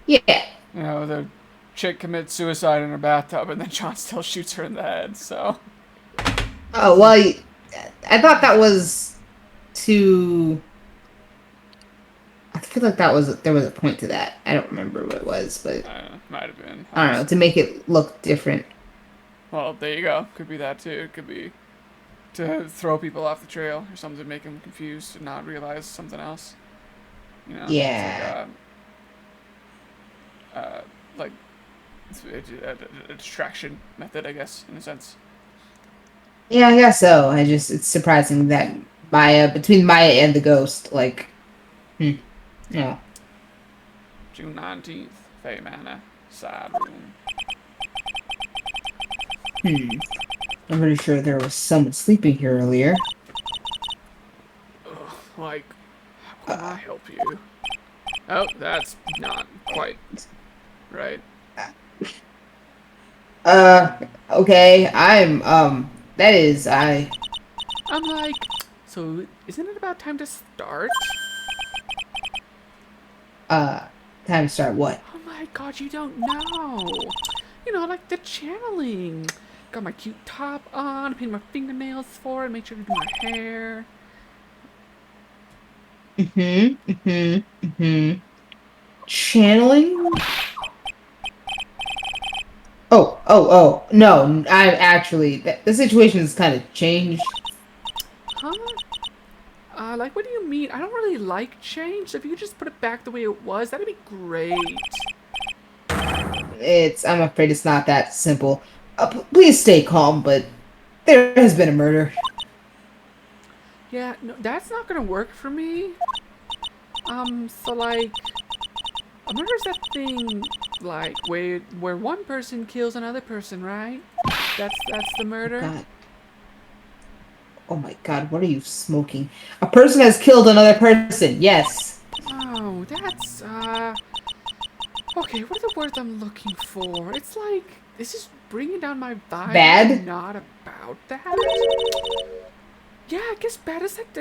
yeah. You know, the chick commits suicide in her bathtub, and then John still shoots her in the head. So. Oh well, I thought that was to. I feel like there was a point to that. I don't remember what it was, but Might have been. I don't know, to make it look different. Well, there you go. Could be that too. It could be to throw people off the trail or something to make them confused and not realize something else. You know? Yeah. Like it's a distraction method, I guess, in a sense. Yeah, I guess so. It's surprising that between Maya and the ghost, like, yeah. June 19th, Fey Manor, side room. I'm pretty sure there was someone sleeping here earlier. Ugh, like, how can I help you? Oh, that's not quite right. Okay, I'm like, so isn't it about time to start? time to start what? Oh my god, you don't know. You know, like the channeling. Got my cute top on, painted my fingernails for it, made sure to do my hair. Channeling? Oh, no, the situation has kind of changed. Huh? Like, what do you mean? I don't really like change, so if you could just put it back the way it was, that'd be great. I'm afraid it's not that simple. Please stay calm, but there has been a murder. Yeah, no, that's not gonna work for me. So like, a murder's that thing, like, where one person kills another person, right? That's the murder? God. Oh my god, what are you smoking? A person has killed another person, yes. Oh, that's, okay, what are the words I'm looking for? It's like, this is bringing down my vibe. Bad? Not about that. Yeah, I guess bad is like,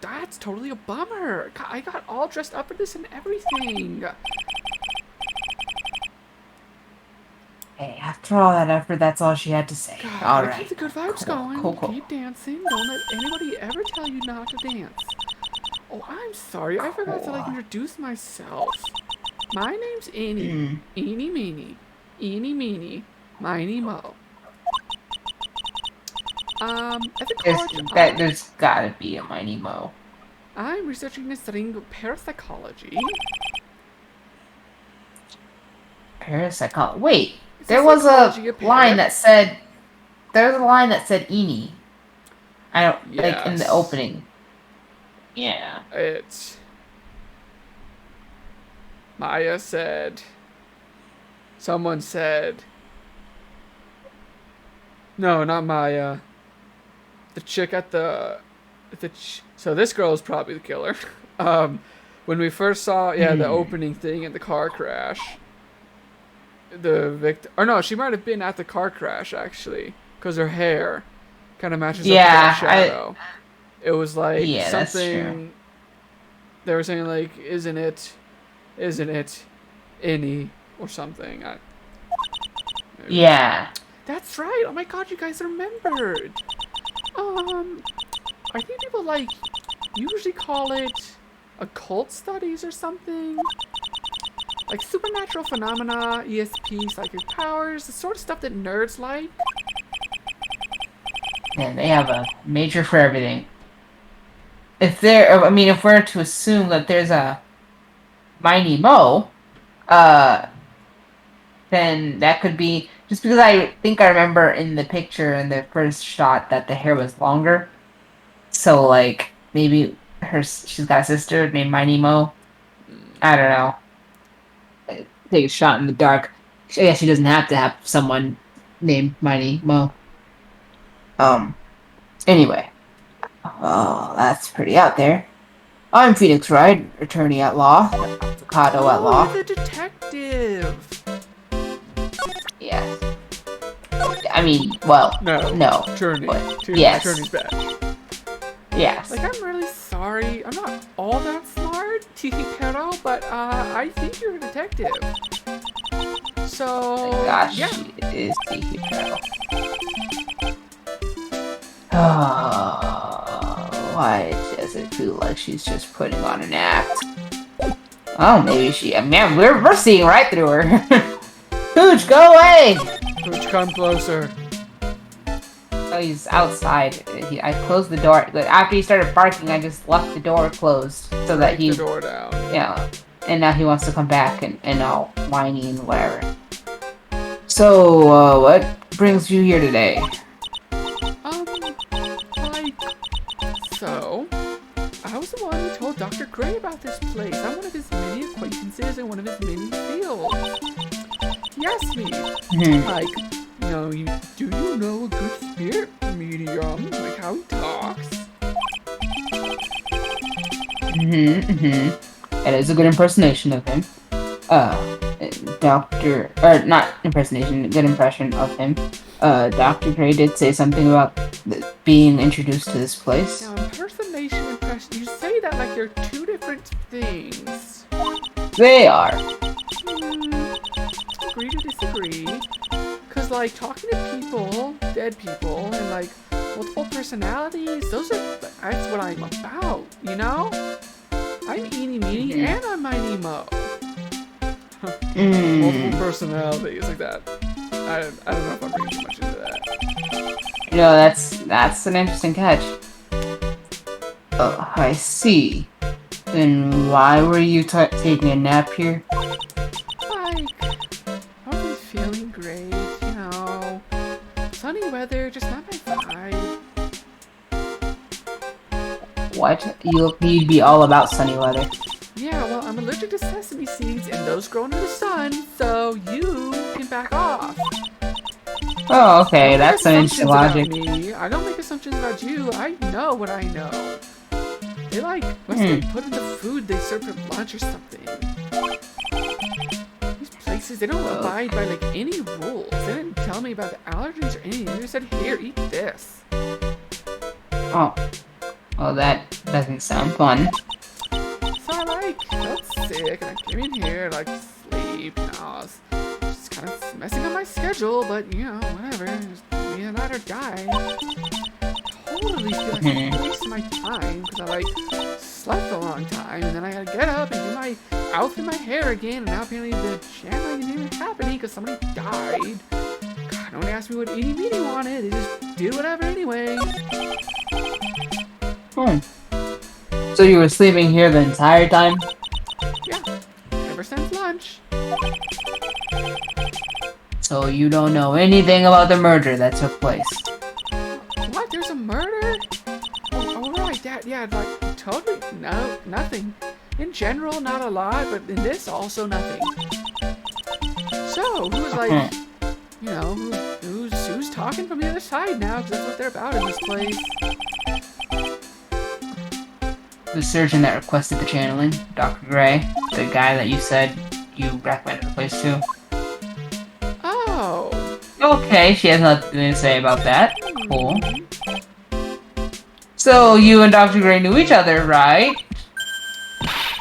that's totally a bummer. I got all dressed up for this and everything. Hey, after all that effort, that's all she had to say. God, Alright. keep the good vibes going. Cool. Keep dancing. Don't let anybody ever tell you not to dance. Oh, I'm sorry. I forgot to, like, introduce myself. My name's Annie. Eeny meeny. Eeny meeny. Miny mo. At the college, There's gotta be a Mighty Mo. I'm researching and studying parapsychology. Parapsychology. Wait, Is there the was psychology a of line that said. There's a line that said Eeny. I don't like in the Yes. opening. Yeah. It's Maya said. Someone said. No, not Maya. The chick at so this girl is probably the killer. When we first saw the opening thing in the car crash, the victim, or no, she might have been at the car crash actually, because her hair kind of matches up to that shadow. It was like something. They were saying like, isn't it, any or something? Yeah. That's right. Oh my god, you guys remembered. I think people like usually call it occult studies or something. Like supernatural phenomena, ESP, psychic powers, the sort of stuff that nerds like. And they have a major for everything. If we're to assume that there's a Mighty Mo, then that could be just because I think I remember in the picture in the first shot that the hair was longer. So like maybe she's got a sister named Mighty Mo. I don't know. Take a shot in the dark. I guess she doesn't have to have someone named Mighty Mo. Anyway, Oh, that's pretty out there. I'm Phoenix Wright, attorney at law, avocado at Oh, law. you're the detective. Yes. I mean, well, no. Attorney. But, Attorney. yes. Attorney's badge. Yes. Like, I'm really sorry. I'm not all that smart, pero, but I think you're a detective. So, Gosh, yeah. she is Tiki Turtle. Oh, why does it feel like she's just putting on an act? Oh, maybe she. Man, we're seeing right through her. Pooch, go away! Pooch, come closer. Oh, he's outside. I closed the door. After he started barking, I just left the door closed so that Break the door down. Yeah. And now he wants to come back and all whiny and whatever. So, what brings you here today? So, I was the one who told Dr. Gray about this place. I'm one of his many acquaintances in one of his many fields. He asked me, like, do you know a good spirit medium? Like how he talks? That is a good impersonation of him. Not impersonation, good impression of him. Dr. Gray did say something about being introduced to this place. Now, impersonation, impression, you say that like they're two different things. They are. Agree to disagree. Cause like talking to people, dead people, and like multiple personalities, that's what I'm about, you know? I'm eeny meeny and I'm mighty mo. Multiple personalities like that. I don't know if I'm bringing too much into that. No, that's an interesting catch. Oh, I see. Then why were you taking a nap here? Like, I wasn't feeling great, you know. Sunny weather, just not my vibe. What? You'd be all about sunny weather. Yeah, well, I'm allergic to sesame seeds and those grown in the sun, so you can back off. Oh, okay, that's an interesting logic. Me. I don't make assumptions about you. I know what I know. They must have put in the food they serve for lunch or something. These places, they don't abide by like any rules. They didn't tell me about the allergens or anything. They just said, here, eat this. Oh. Well, that doesn't sound fun. So I felt sick and I came in here to sleep. I was just kind of messing up my schedule, but whatever. Just be a night or die. Totally feel like I'm wasting my time because I slept a long time and then I had to get up and do my outfit and my hair again, and now apparently the channeling isn't even happening because somebody died. God, no one asked me what eeny meeny wanted. They just did whatever anyway. So you were sleeping here the entire time? Yeah, ever since lunch. So you don't know anything about the murder that took place? What? There's a murder? Oh right, totally, no, nothing. In general, not a lot, but in this, also nothing. So, who's who's talking from the other side now, because that's what they're about in this place. The surgeon that requested the channeling, Dr. Gray, the guy that you said you recommended the place to. Oh. Okay, she has nothing to say about that. Cool. So you and Dr. Gray knew each other, right?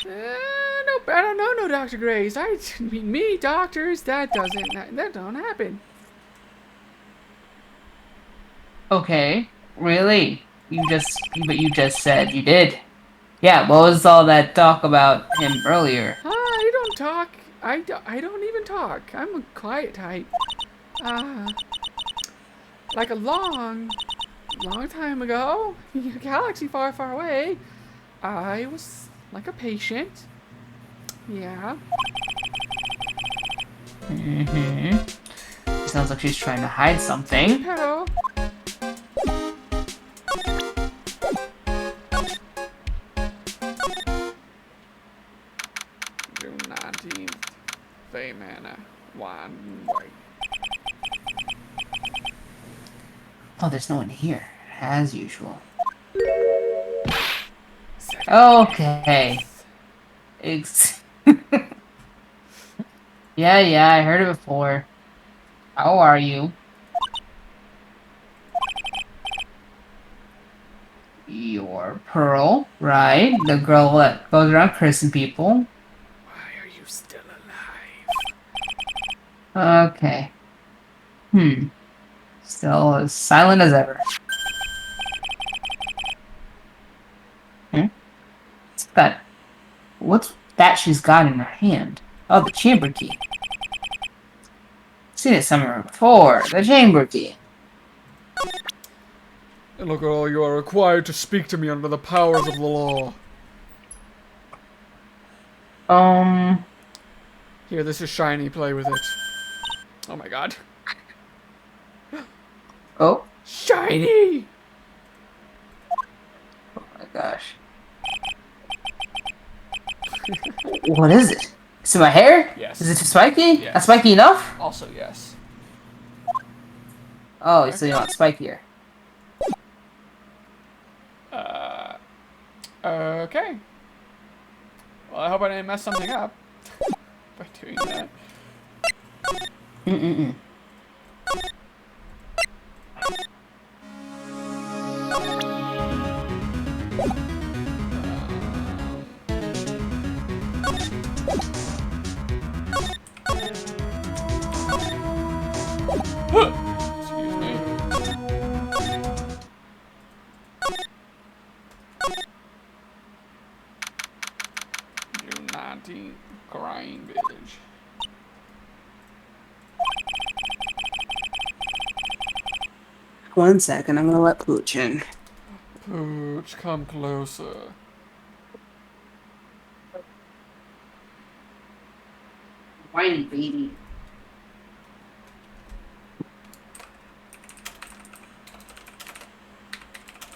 Nope, I don't know no Dr. Grays. Me, doctors, that don't happen. Okay, really? But you just said you did. Yeah, what was all that talk about him earlier? I don't talk. I don't even talk. I'm a quiet type. Like a long time ago, in a galaxy far, far away, I was like a patient. Yeah. Sounds like she's trying to hide something. Hello. Do 19 fey mana. 1 white. Oh, there's no one here, as usual. Okay. Ex yeah, I heard it before. How are you? You're Pearl, right? The girl that goes around cursing people. Why are you still alive? Okay. Still as silent as ever. Hmm? What's that she's got in her hand? Oh, the chamber key. Seen it somewhere before. The chamber key. And look, girl, you are required to speak to me under the powers of the law. Here, this is shiny. Play with it. Oh my god. Oh. Shiny! Oh my gosh. What is it? Is it my hair? Yes. Is it too spiky? Yes. Not spiky enough? Also, yes. Oh, so you want spikier. Okay. Well, I hope I didn't mess something up by doing that. Mm-mm-mm. Excuse me. You naughty crying bitch. One second, I'm gonna let Pooch in. Pooch, come closer. Whiny baby.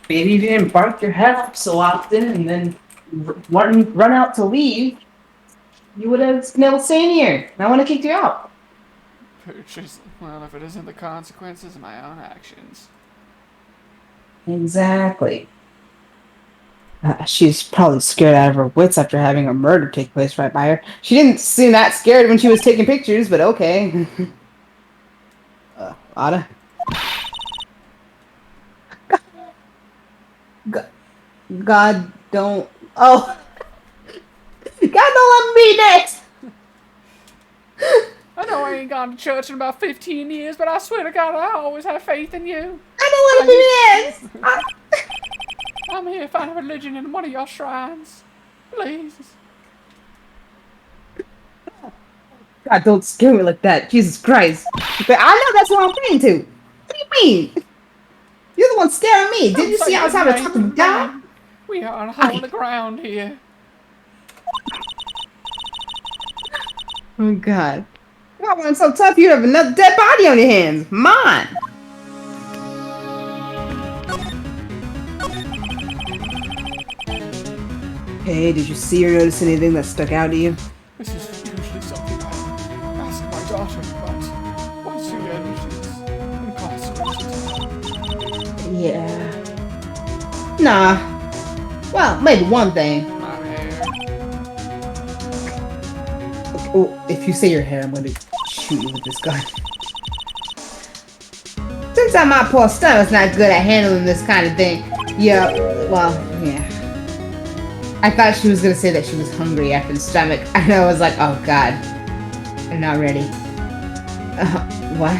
Maybe if you didn't bark your head up so often and then run out to leave, you would have been able to stay in here. And I would have kicked you out. Pooch is, well, if it isn't the consequences of my own actions. Exactly. She's probably scared out of her wits after having a murder take place right by her. She didn't seem that scared when she was taking pictures, but okay. Ada? God don't... Oh! God don't let me be next! I know I ain't gone to church in about 15 years, but I swear to God, I always have faith in you. I don't want to be next! I'm here to find a religion in one of your shrines. Please. God, don't scare me like that. Jesus Christ. But I know that's what I'm praying to. What do you mean? You're the one scaring me. Didn't you see I was having a talking to God? We are on holy ground here. Oh, God. God, when I'm so tough, you have another dead body on your hands. Mine. Hey, did you see or notice anything that stuck out to you? This is usually something I ask my daughter, but once again, she's incarcerated. Yeah. Nah. Well, maybe one thing. My hair. Oh, if you say your hair, I'm gonna shoot you with this gun. Since my poor stomach's not good at handling this kind of thing, yeah, well, yeah. I thought she was gonna say that she was hungry after the stomach, and I was like, oh god, I'm not ready. What?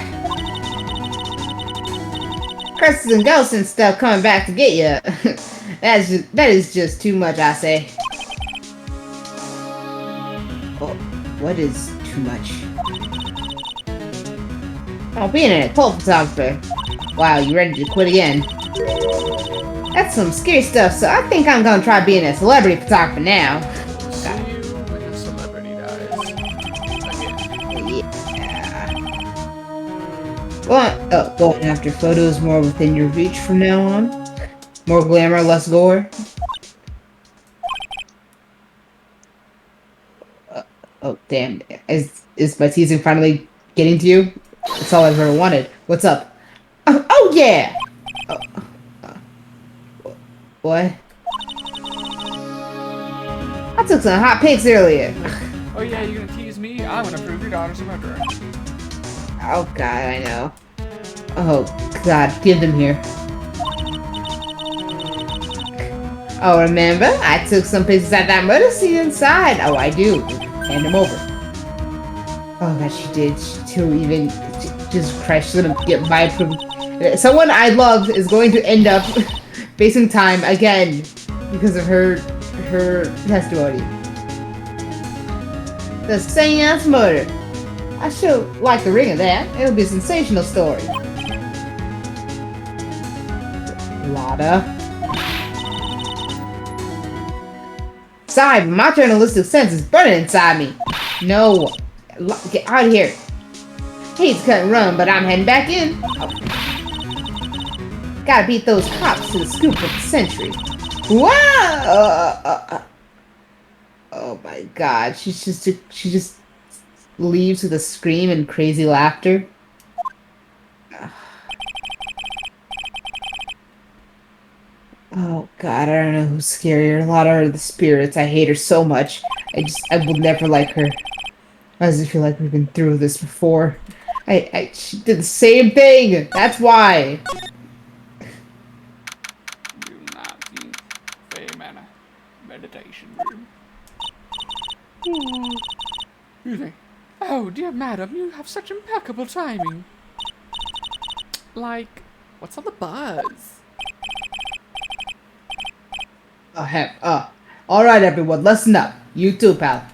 Curses and ghosts and stuff coming back to get you. That is just too much, I say. Oh, what is too much? Oh, being a pole photographer. Wow, you ready to quit again? That's some scary stuff, so I think I'm gonna try being a celebrity photographer now. See you when the celebrity dies. Yeah. Well, going after photos more within your reach from now on. More glamour, less gore. Oh, damn. Is my teasing finally getting to you? That's all I've ever wanted. What's up? Oh yeah! What? I took some hot pics earlier. Oh yeah, you're gonna tease me? I'm gonna prove your daughter's a murderer. Oh god, I know. Oh god, give them here. Oh, remember? I took some pictures at that murder scene inside. Oh, I do. Hand them over. Oh god, she did. Jesus Christ, she's gonna get my someone I love is going to end up facing time again because of her testimony. The seance murder. I sure like the ring of that. It'll be a sensational story. Lotta. Sorry, but my journalistic sense is burning inside me. No. Get out of here. Hate to cut and run, but I'm heading back in. Oh. Gotta beat those cops to the scoop of the century. Wow! Oh my god. She just leaves with a scream and crazy laughter. Oh god, I don't know who's scarier. Lotta or the spirits. I hate her so much. I will never like her. Why does it feel like we've been through this before? She did the same thing! That's why! Do not the Fey Manor meditation room. Really? Oh, dear madam, you have such impeccable timing. Like, what's all the buzz? Oh, heck. Alright everyone, listen up. You too, pal.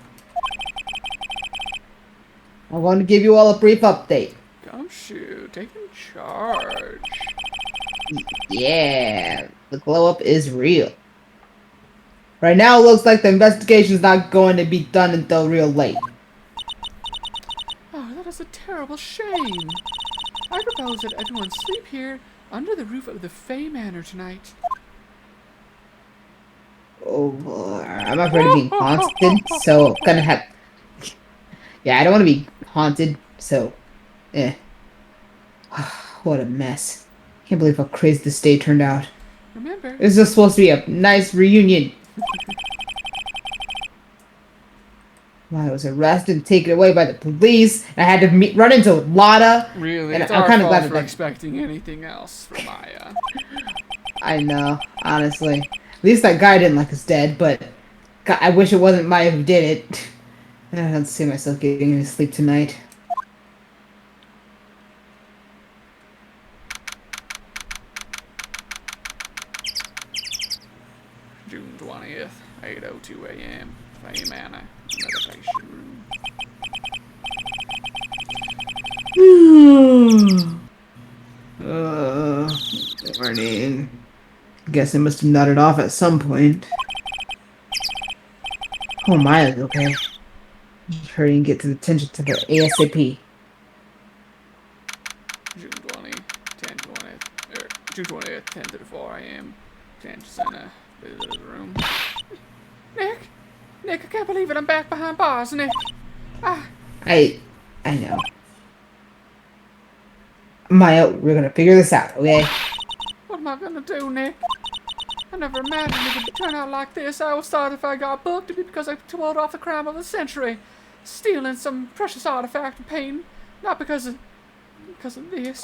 I want to give you all a brief update. Gumshoe, taking charge. Yeah, the glow up is real. Right now, it looks like the investigation's not going to be done until real late. Oh, that is a terrible shame. I propose that everyone sleep here under the roof of the Fey Manor tonight. Oh, I'm afraid of being haunted, so gonna have. Yeah, I don't want to be haunted, so. What a mess. Can't believe how crazy this day turned out. Remember, This was supposed to be a nice reunion. Well, I was arrested and taken away by the police. I had to run into Lotta. really, And it's I'm our kind of fault glad for that expecting anything else from Maya. I know, honestly. At least that guy didn't like us dead, but God, I wish it wasn't Maya who did it. I don't see myself getting any sleep tonight. June 20th, 8:02 a.m. Fey Manor meditation room. Morning. Guess I must have nodded off at some point. Oh, Maya's okay. Hurry and get to the attention to the ASAP. June 20, 10:20, June 20th, 10:34 a.m. Detention Center, visitor's room. Nick, I can't believe it. I'm back behind bars, Nick. I know. Maya, we're gonna figure this out, okay? What am I gonna do, Nick? I never imagined it would turn out like this. I always thought if I got booked, it'd be because I pulled off the crime of the century, stealing some precious artifact of pain, not because of this.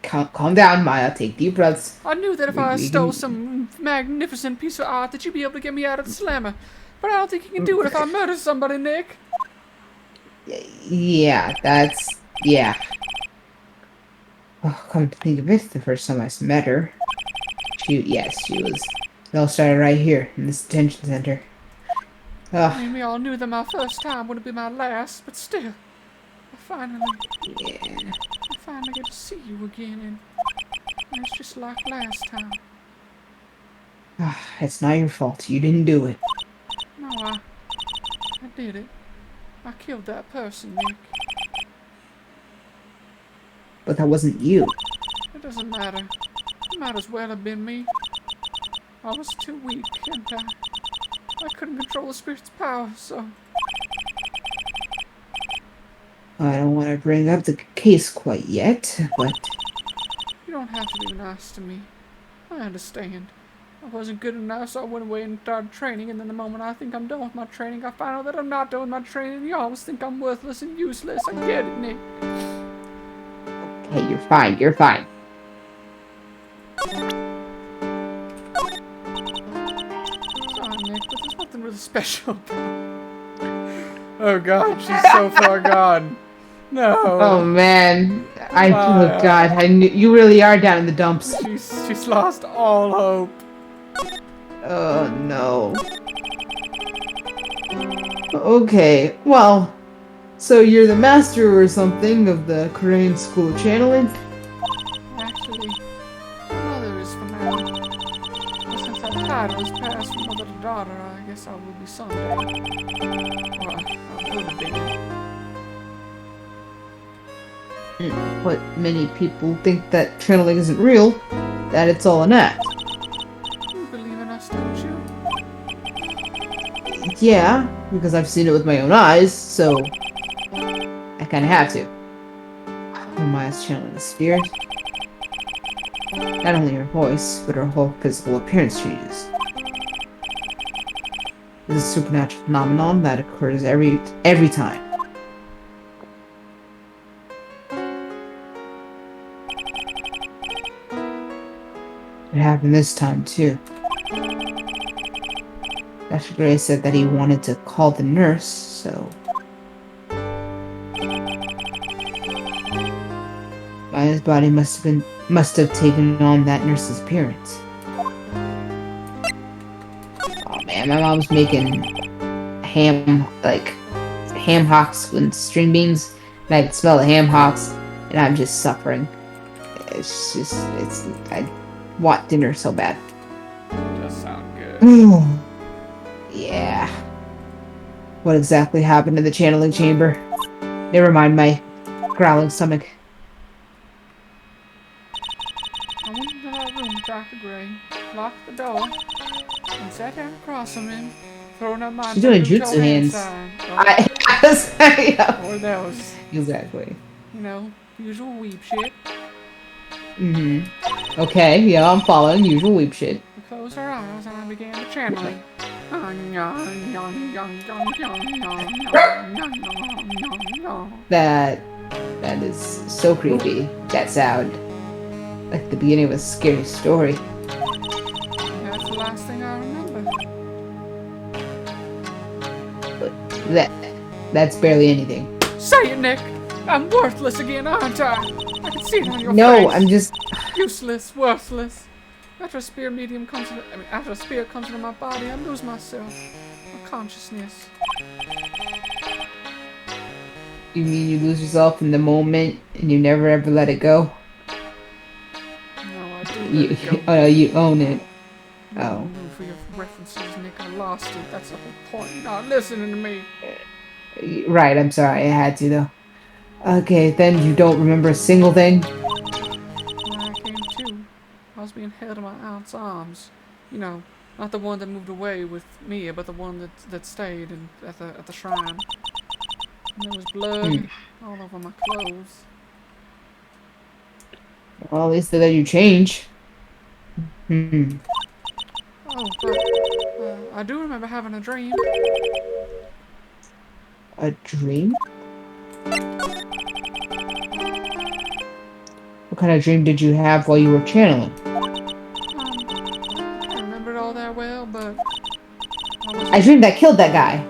Calm down, Maya. Take deep breaths. I knew that if I stole some magnificent piece of art, that you'd be able to get me out of the slammer. But I don't think you can do it if I murder somebody, Nick. Yeah, yeah. Oh, come to think of it, the first time I met her, she was. It all started right here, in this detention center. I mean, we all knew that my first time wouldn't be my last, but still, I finally get to see you again, and it's just like last time. It's not your fault. You didn't do it. No, I did it. I killed that person, Nick. But that wasn't you. It doesn't matter. It might as well have been me. I was too weak, and I couldn't control the spirit's power, so... I don't want to bring up the case quite yet, but... You don't have to be nice to me. I understand. I wasn't good enough, so I went away and started training, and then the moment I think I'm done with my training, I find out that I'm not done with my training, and you always think I'm worthless and useless. I get it, Nick. Hey, you're fine. You're fine. Sorry, Nick, but there's nothing really special. Oh god, she's so far gone. No. Oh man, oh god, I knew you really are down in the dumps. She's lost all hope. Oh no. Okay, well, so you're the master or something of the Korean school of channeling? Actually, mother is for now. But since that title is passed from mother to daughter, I guess I will be someday. Or I would have been. But many people think that channeling isn't real, that it's all an act. You believe in us, don't you? Yeah, because I've seen it with my own eyes, so I kinda have to. Maya's channeling the spirit. Not only her voice, but her whole physical appearance changes. This is a supernatural phenomenon that occurs every time. It happened this time too. Dr. Gray said that he wanted to call the nurse, so Maya's body must have taken on that nurse's appearance. Oh man, my mom's making ham hocks and string beans, and I can smell the ham hocks, and I'm just suffering. I want dinner so bad. Does sound good. Yeah. What exactly happened in the channeling chamber? Never mind my growling stomach. I went into that room with Dr. Gray, locked the door, and sat down across from him, throwing up my She's doing little jutsu hands. sign. I was, yeah. Or that was, Exactly. you know, usual weep shit. Okay, yeah, I'm following. Usual weep shit. I closed her eyes and I began to channeling. That is so creepy. That sound. Like the beginning of a scary story. That's the last thing I remember. But that's barely anything. Say it, Nick! I'm worthless again, aren't I? I can see it on your face. No, I'm just... Useless, worthless. After a spirit comes into my body, I lose myself. My consciousness. You mean you lose yourself in the moment and you never ever let it go? No, I do let it go. Oh, you own it. No, Oh. no, for your references, Nick, I lost it. That's the whole point. You're not listening to me. Right, I'm sorry, I had to though. Okay, then you don't remember a single thing? When I came to, I was being held in my aunt's arms. You know, not the one that moved away with me, but the one that stayed at the shrine. And there was blood all over my clothes. Well, at least they let you change. Oh, but I do remember having a dream. A dream? What kind of dream did you have while you were channeling? I can't remember it all that well, but I dreamed I killed that guy.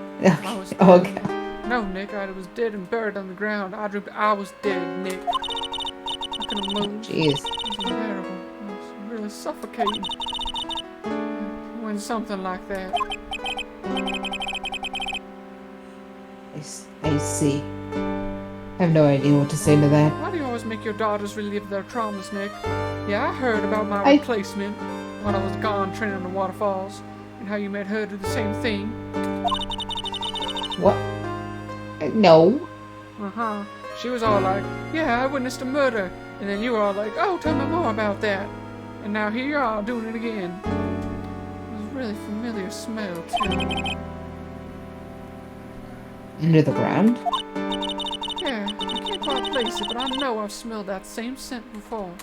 I was Okay. No, Nick, I was dead and buried on the ground. I dreamed I was dead, Nick. I couldn't move. Jeez. It was unbearable. It was really suffocating. When something like that. I see. I have no idea what to say to that. Why do you always make your daughters relive their traumas, Nick? Yeah, I heard about my replacement when I was gone training the waterfalls, and how you made her do the same thing. What? No. Uh-huh. She was all like, yeah, I witnessed a murder. And then you were all like, oh, tell me more about that. And now here you are doing it again. It was a really familiar smell, too. Under the ground? Yeah, I can't quite place it, but I know I've smelled that same scent before.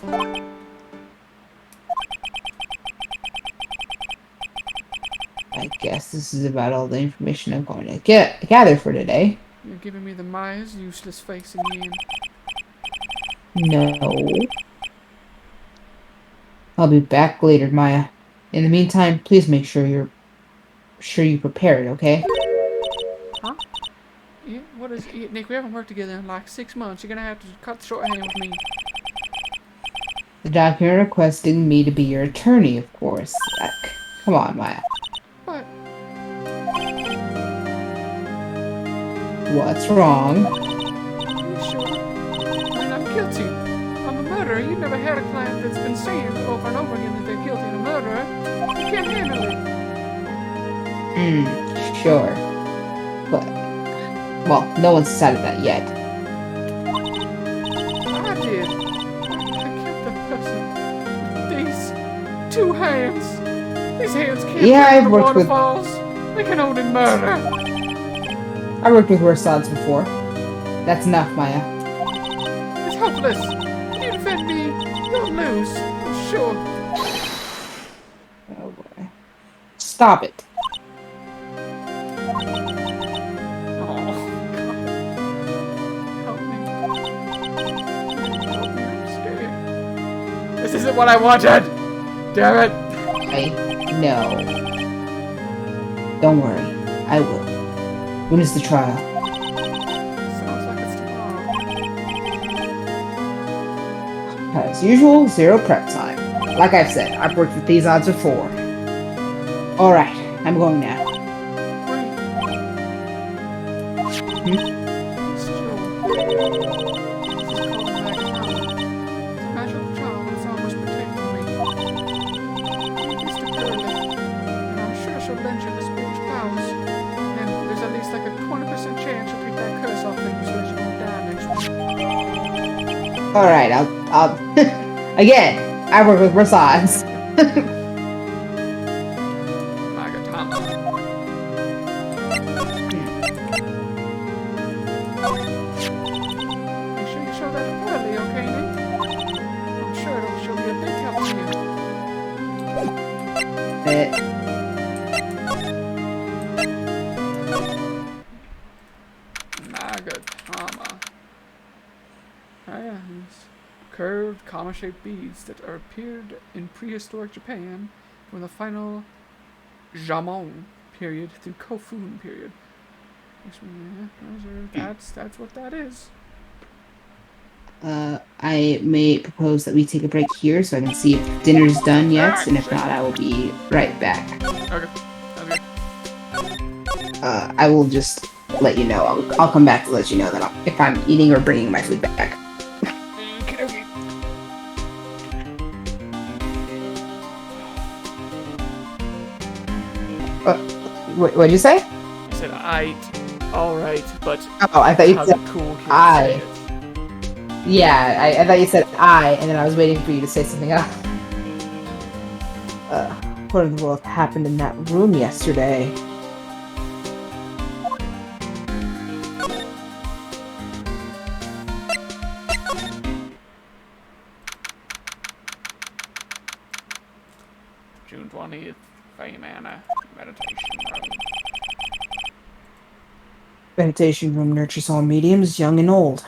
guess this is about all the information I'm going to gather for today. You're giving me the Maya's useless face again. No. I'll be back later, Maya. In the meantime, please make sure you prepare it, okay? Huh? Yeah, what is it? Nick, we haven't worked together in like 6 months. You're gonna have to cut the shorthand with me. The document requesting me to be your attorney, of course. Come on, Maya. But What's wrong? are you sure? I mean, I'm guilty. I'm a murderer. You've never had a client that's been saying over and over again that they're guilty and a murderer. You can't handle it. Sure. But, well, no one's decided that yet. I did. I killed the person with these 2 hands. These hands can't Yeah, bring I've the worked with- waterfalls. They can only murder. I worked with worse odds before. That's enough, Maya. It's hopeless. You defend me, you'll lose. I'm sure. Oh boy. Stop it. Oh, God. Help me. Help me, I'm scared. This isn't what I wanted! Damn it! I know. Don't worry. I will. When is the trial? Sounds like it's tomorrow. As usual, 0 prep time. Like I've said, I've worked with these odds before. Alright, I'm going now. Wait. It's Joe. This is calling back now. The magical child is always protecting me. It's stability. And I'm sure she'll lend you the spiritual powers. And there's at least like a 20% chance you'll take that curse off things so that you won't die next week. Alright, I'll again, I work with worse odds. Magatama. Make sure you show that to Pearly, okay, Nick? I'm sure she'll be a big help to you. Magatama. Ah, yeah, these curved, comma-shaped beads that are appeared in prehistoric Japan from the final Jamon period through Kofun period. That's what that is. I may propose that we take a break here so I can see if dinner's done yet, and if not, I will be right back. Okay. Okay. I will just let you know. I'll come back to let you know that if I'm eating or bringing my food back. Okay. What'd you say? I said alright, but Oh, I thought you how said the cool kids I. say it. Yeah, I thought you said I, and then I was waiting for you to say something else. What in the world happened in that room yesterday? June 20th, Faymana, meditation room. Meditation room nurtures all mediums, young and old.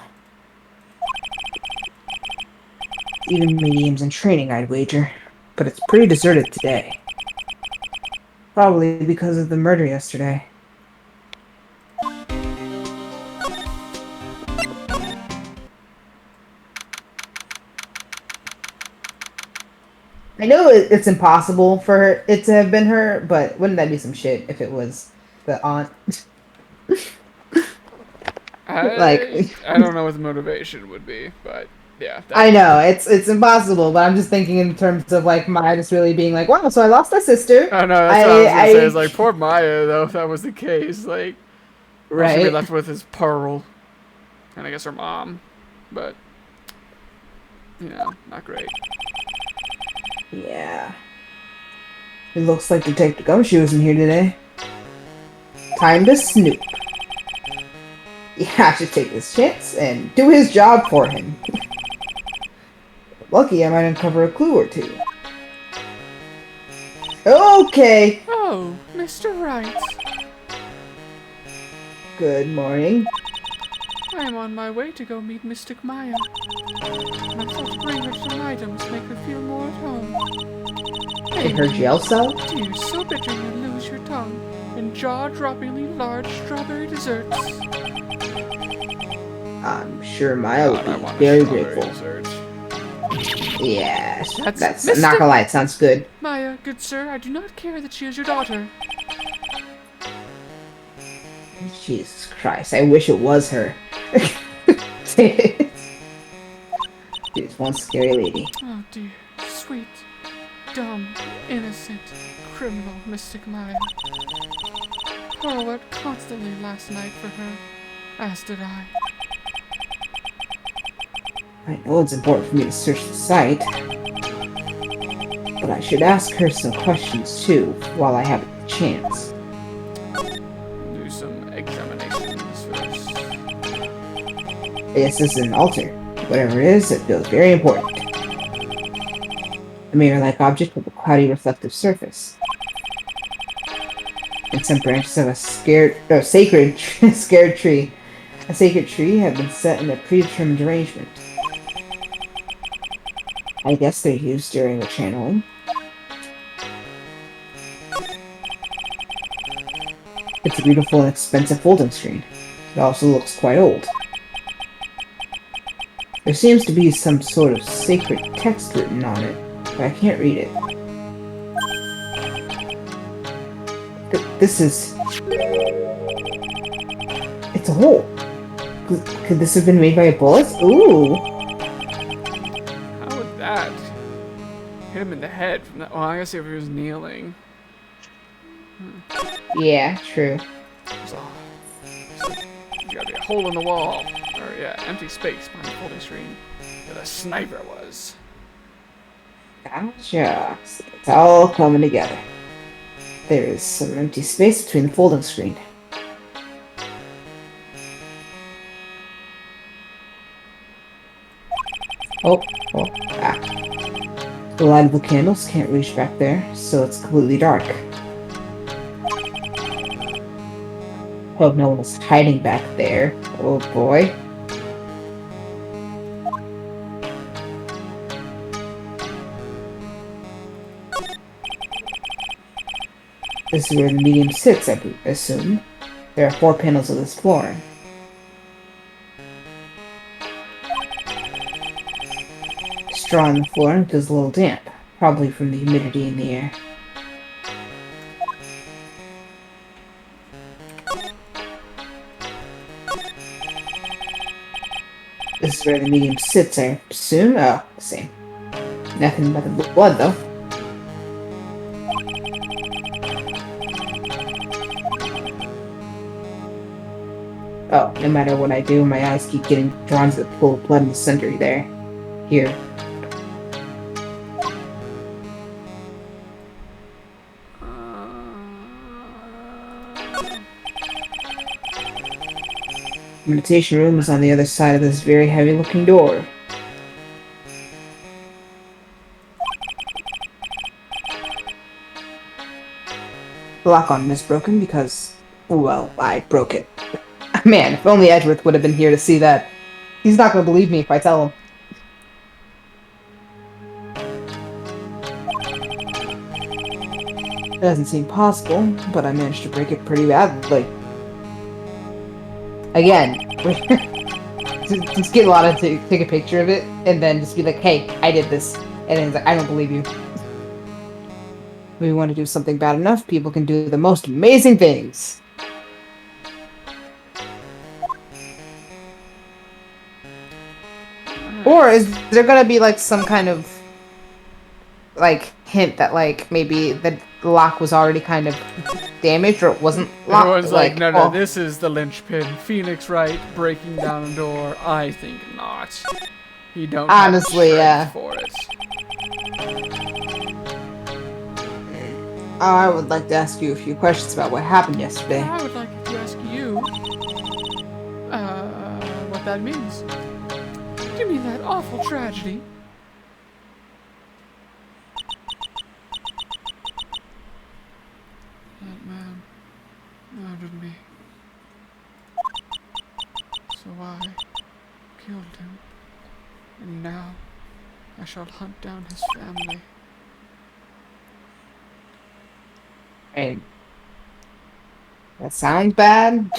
Even mediums in training, I'd wager. But it's pretty deserted today. Probably because of the murder yesterday. I know it's impossible for it to have been her, but wouldn't that be some shit if it was the aunt? I don't know what the motivation would be, but yeah. I know it's impossible, but I'm just thinking in terms of like Maya just really being like, wow, so I lost a sister. I know, that's what I was gonna say. It's like, poor Maya, though, if that was the case. Like, all she'd be right? left with is Pearl. And I guess her mom. But, you know, not great. Yeah. It looks like Detective Gumshoe isn't here today. Time to snoop. Yeah, I should take this chance and do his job for him. Lucky I might uncover a clue or two. Okay. Oh, Mr. Wright. Good morning. I am on my way to go meet Mystic Maya. And I thought to bring her some items to make her feel more at home. In her jail cell? Dear, so bitter you lose your tongue in jaw-droppingly large strawberry desserts. I'm sure Maya would God, I be want a very strawberry grateful. dessert. Yes, That's I'm not gonna lie, it sounds good. Maya, good sir, I do not care that she is your daughter. Jesus Christ, I wish it was her. She's one scary lady. Oh dear, sweet, dumb, innocent, criminal Mystic Maya. Pearl wept constantly last night for her, as did I. I know it's important for me to search the site, but I should ask her some questions too, while I have the chance. Do some examinations first. This is an altar. Whatever it is, it feels very important. A mirror-like object with a cloudy reflective surface. And some branches of a sacred scared tree. A sacred tree have been set in a predetermined arrangement. I guess they're used during the channeling. It's a beautiful and expensive folding screen. It also looks quite old. There seems to be some sort of sacred text written on it, but I can't read it. This is... It's a hole. Could this have been made by a bullet? Ooh! How would that hit him in the head from that? Well, I guess if he was kneeling. Yeah, true. So, there's gotta be a hole in the wall. Or, yeah, empty space behind the folding screen where the sniper was. Gotcha. So it's all coming together. There is some empty space between the folding screen. Oh, The light of the candles can't reach back there, so it's completely dark. Hope no one is hiding back there. Oh boy. This is where the medium sits, I assume. There are 4 panels of this floor. Straw on the floor feels a little damp, probably from the humidity in the air. This is where the medium sits, I assume. Oh, same. Nothing but the blood, though. Oh, no matter what I do, my eyes keep getting drawn to the pool of blood in the center there. Here. The meditation room is on the other side of this very heavy-looking door. The lock on it is broken because, well, I broke it. Man, if only Edgeworth would have been here to see that. He's not going to believe me if I tell him. It doesn't seem possible, but I managed to break it pretty badly. Again, just get Lana to take a picture of it, and then just be like, hey, I did this. And then he's like, I don't believe you. If we want to do something bad enough, people can do the most amazing things. Or is there gonna be like some kind of like hint that like maybe the lock was already kind of damaged or it wasn't locked? Everyone's like, no, this is the linchpin. Phoenix Wright breaking down a door. I think not. You don't honestly, have the strength yeah. for it. I would like to ask you a few questions about what happened yesterday. I would like to ask you what that means. Do you mean that awful tragedy? killed him, and now I shall hunt down his family. And that sounds bad.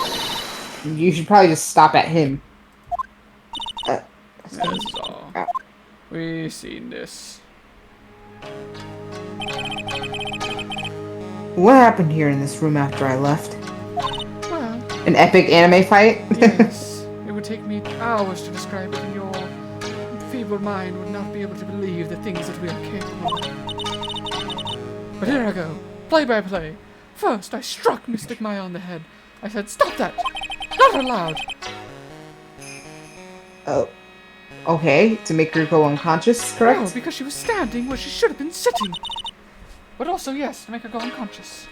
You should probably just stop at him. That's all. We seen this. What happened here in this room after I left? Well, An epic anime fight? yes. It would take me hours to describe it, and your feeble mind would not be able to believe the things that we are capable of. But here I go, play by play. First, I struck Mystic Maya on the head. I said, "Stop that! Not allowed!" Oh. Okay, to make her go unconscious, correct? No, because she was standing where she should have been sitting. But also, yes, to make her go unconscious.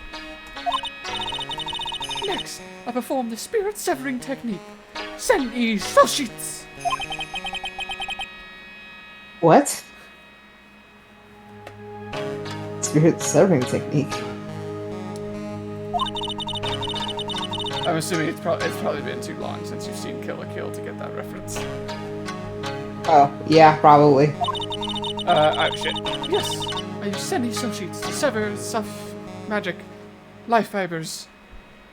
Next, I performed the spirit severing technique. Sen-i Soshitsu! What? Spirit severing technique. I'm assuming it's probably been too long since you've seen Kill la Kill to get that reference. Oh, yeah, probably. Shit. Yes! I use Sen-i Soshitsu to sever stuff, magic, life fibers,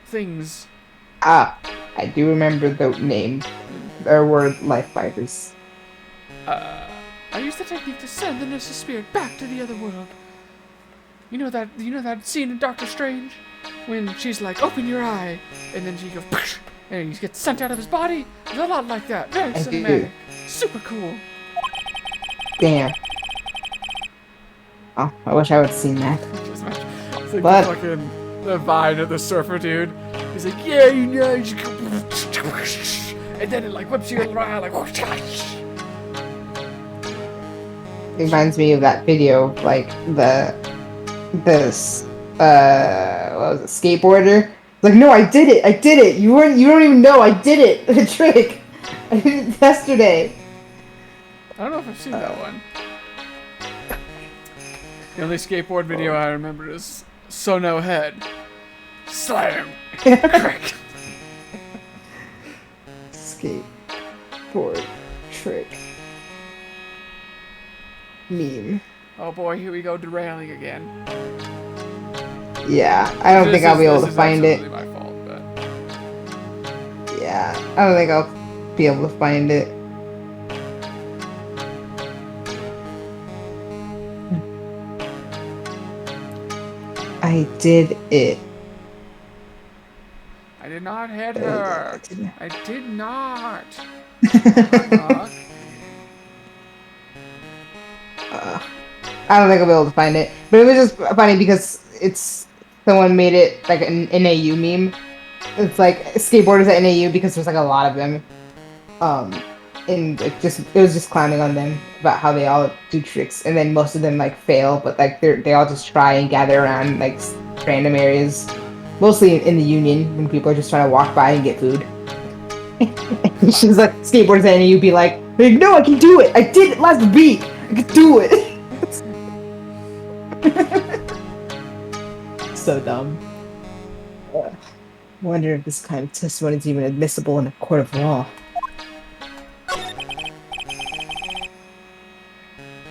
things. Ah, I do remember the name. Or word life fibers. I use the technique to send the nurse's spirit back to the other world. You know that scene in Doctor Strange? When she's like, "Open your eye," and then she goes, "Psh," and he gets sent out of his body? It's a lot like that. Very cinematic. Super cool. Damn. Oh, I wish I would have seen that. Just imagine. It's like But- the fucking the vine of the surfer dude. He's like, "Yeah, you know," you go, and then it like whips you around like. It reminds me of that video, like this what was it, skateboarder? Like, no, I did it. You don't even know I did it. The trick. I did it yesterday. I don't know if I've seen that one. The only skateboard video I remember is Sono Head. Slam! Crack! Skateboard trick. Meme. Oh boy, here we go derailing again. Yeah, I don't think I'll be able to find it. This is absolutely my fault, but Yeah, I don't think I'll be able to find it. I did it. I did not hit her. I did not. I don't think I'll be able to find it. But it was just funny because someone made it like an NAU meme. It's like skateboarders at NAU because there's like a lot of them. And it was just clowning on them about how they all do tricks, and then most of them like fail, but like they all just try and gather around like random areas, mostly in the Union when people are just trying to walk by and get food. She's like, skateboarders at NAU be like, "No, I can do it. I did it last week. I can do it." So dumb. Wonder if this kind of testimony is even admissible in a court of law.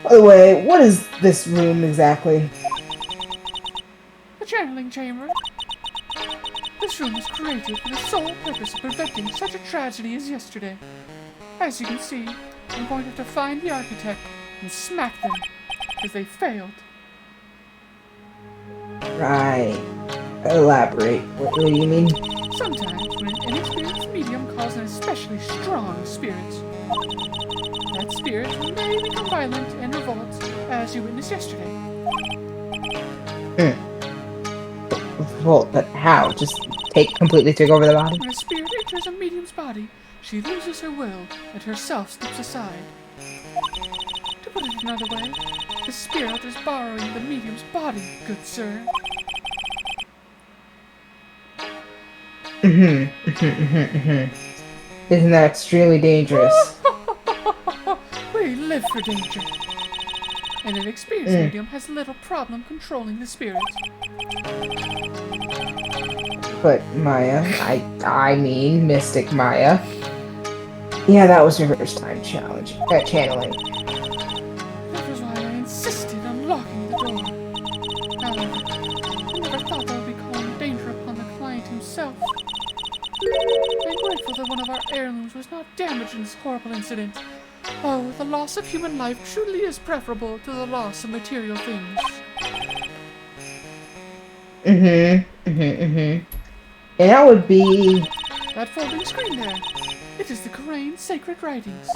By the way, what is this room exactly? The channeling chamber. This room was created for the sole purpose of preventing such a tragedy as yesterday. As you can see, I'm going to have to find the architect and smack them, because they failed. Right. Elaborate. What do you mean? Sometimes, when an inexperienced medium calls an especially strong spirit, that spirit may become violent and revolt, as you witnessed yesterday. Well, but how? Just completely take over the body? When a spirit enters a medium's body, she loses her will and herself steps aside. To put it another way, the spirit is borrowing the medium's body, good sir. Isn't that extremely dangerous? We live for danger. And an experienced medium has little problem controlling the spirit. But Maya, I mean Mystic Maya. Yeah, that was her first time channeling. That was why I insisted on locking the door. However, I never thought that would be calling danger upon the client himself. I'm grateful that one of our heirlooms was not damaged in this horrible incident. Oh, the loss of human life truly is preferable to the loss of material things. And that would be... That folding screen there. It is the Korean sacred writings.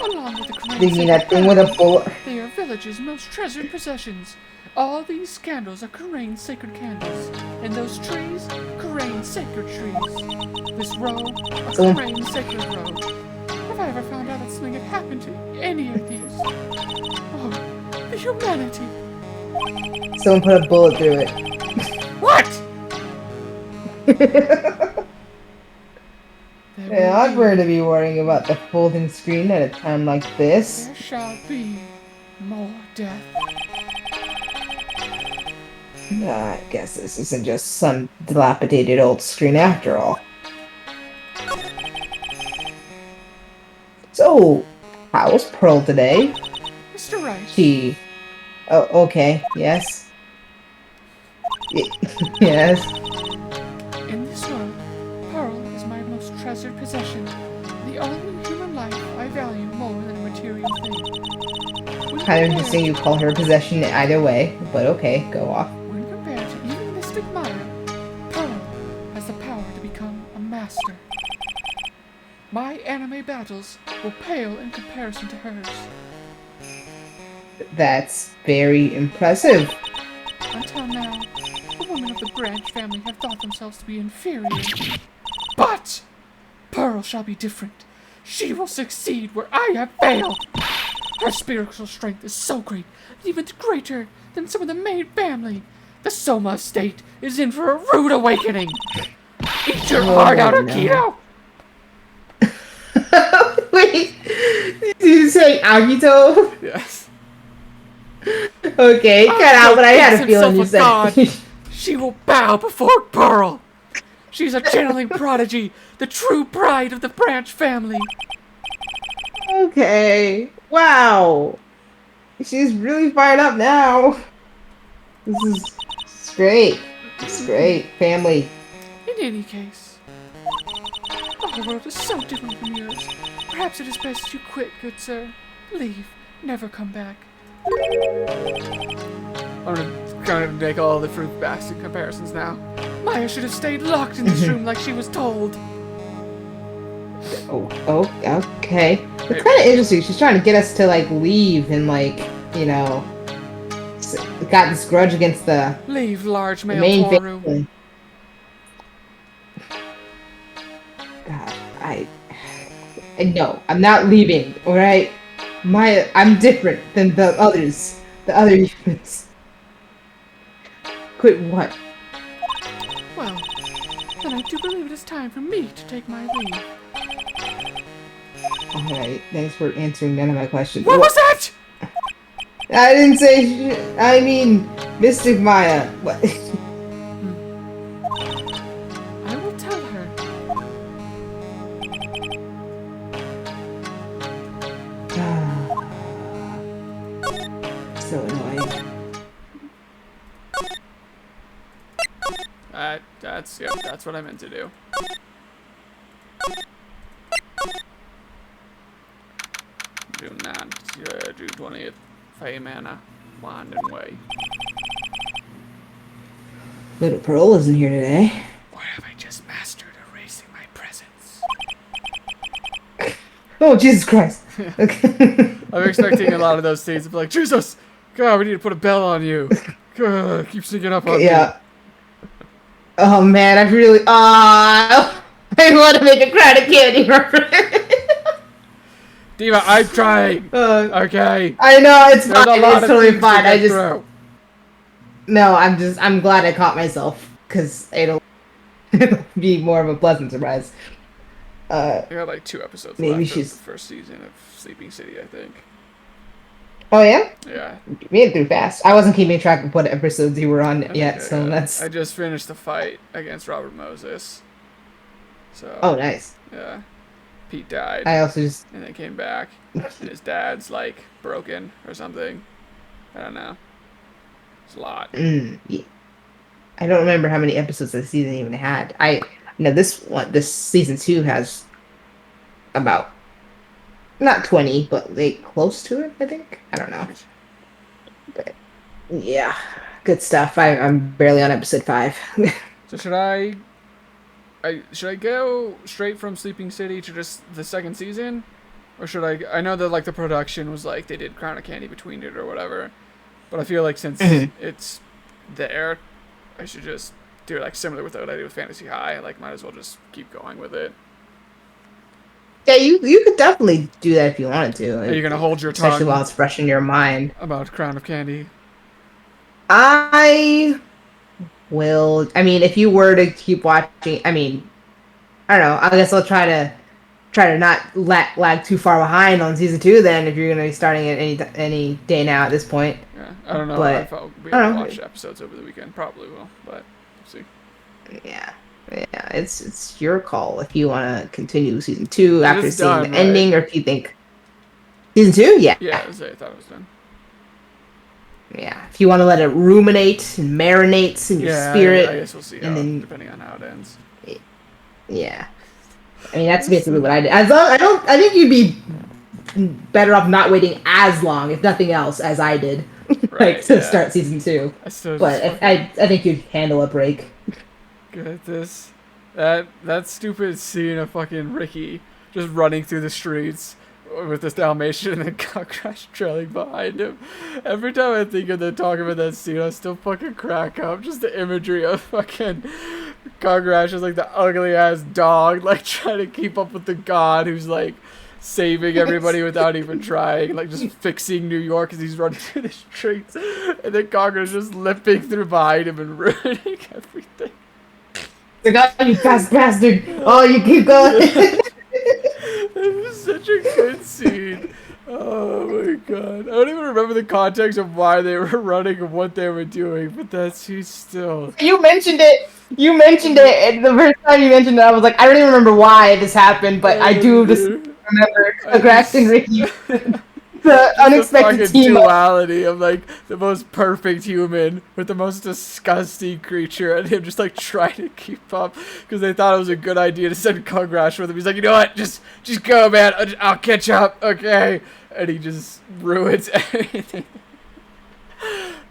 Along with the Korean You mean that thing with a bullet? they are village's most treasured possessions. All these candles are Korean sacred candles. And those trees, Korean sacred trees. This row, a Korean sacred row. If I ever found out that something had happened to any of these. Oh, the humanity. Someone put a bullet through it. What? Yeah, awkward to be worrying about the folding screen at a time like this. There shall be more death. I guess this isn't just some dilapidated old screen after all. So, how was Pearl today? Mr. Right. She... Oh, okay, yes. Yes. In this world, Pearl is my most treasured possession. The only human life I value more than a material thing. Kind of interesting you call her a possession either way, but okay, go off. When compared to even Mystic Maya, Pearl has the power to become a master. My anime battles will pale in comparison to hers. That's very impressive. Until now, the women of the Branch family have thought themselves to be inferior. But Pearl shall be different. She will succeed where I have failed. Her spiritual strength is so great, even greater than some of the main family. The Soma estate is in for a rude awakening. Eat your heart out, Akito! Wait, did you say Agito? Yes. Okay, cut out, but I had a feeling you said God. She will bow before Pearl. She's a channeling prodigy, the true pride of the Branch family. Okay, wow. She's really fired up now. This is great. It's great. Family. In any case, our world is so different from yours. Perhaps it is best you quit, good sir. Leave. Never come back. I'm gonna make all the fruit basket comparisons now. Maya should have stayed locked in this room like she was told. Oh, okay. It's kind of interesting. She's trying to get us to, like, leave and, like, you know, got this grudge against the Leave large male main tour room. family. God, no, I'm not leaving, alright? I'm different than the others. The other humans. Quit what? Well, then I do believe it is time for me to take my leave. Alright, thanks for answering none of my questions. What was that? I didn't say I mean, Mystic Maya. What? I will tell her. So annoying. That's what I meant to do. Do not do 20th Fey Mana Wand and Way. Little Pearl isn't here today. Or have I just mastered erasing my presence? Oh, Jesus Christ. Okay. I'm expecting a lot of those scenes to be like, Jesus! God, we need to put a bell on you. God, keep sneaking up on me. Yeah. Oh man, I really I want to make a Krabby Candy reference. Diva, I'm trying. Okay. I know it's There's fine. a lot It's of totally things to fine. get through. No, I'm glad I caught myself because it'll be more of a pleasant surprise. I got like 2 episodes Maybe left she's- of the first season of Sleeping City, I think. Oh yeah, Yeah. you made it through fast. I wasn't keeping track of what episodes you were on yet, Okay, so yeah. that's. I just finished the fight against Robert Moses. So. Oh, nice. Yeah. Pete died. I also just And then came back. And his dad's, like, broken or something. I don't know. It's a lot. yeah. I don't remember how many episodes the season even had. This season 2 has about not 20, but like close to it. I think. I don't know. But yeah, good stuff. I'm barely on episode 5. So should I go straight from Sleeping City to just the second season? Or should I know that, like, the production was, like, they did Crown of Candy between it or whatever. But I feel like since it's there, I should just do it, like, similar with what I did with Fantasy High. Like, might as well just keep going with it. Yeah, you could definitely do that if you wanted to. Are you going to hold your especially tongue while it's fresh in your mind? about Crown of Candy? I will. I mean, if you were to keep watching, I mean, I don't know. I guess I'll try to not lag too far behind on season 2. Then, if you're gonna be starting it any day now at this point. Yeah, I don't know But, if I'll be able to watch episodes over the weekend. Probably will, but we'll see. Yeah, it's your call if you want to continue season 2 after is seeing done, the right? ending, or if you think season 2. Yeah, Yeah, I thought it was done. yeah. If you want to let it ruminate and marinate in your spirit, I guess we'll see how, and then depending on how it ends. yeah. I mean, that's basically what I did. I think you'd be better off not waiting as long, if nothing else, as I did, Right, to yeah. start season 2. I still But just I think you'd handle a break. get this. That stupid scene of fucking Ricky just running through the streets with this Dalmatian and then Cockroach trailing behind him. Every time I think of them talking about that scene, I still fucking crack up. Just the imagery of fucking Cockroach is like the ugly ass dog, like trying to keep up with the god who's like saving everybody without even trying, like just fixing New York as he's running through the streets, and then Cockroach just limping through behind him and ruining everything. The guy, you fast bastard! Oh, you keep going. It was such a good scene. Oh my god. I don't even remember the context of why they were running and what they were doing, but that scene still. You mentioned it. And the first time you mentioned it, I was like, I don't even remember why this happened, but I do just remember Cockroach and Ricky. The unexpected fucking team. duality of like the most perfect human with the most disgusting creature, and him just like trying to keep up because they thought it was a good idea to send Cockroach with him. He's like, you know what, just go, man. I'll catch up, okay? And he just ruins everything.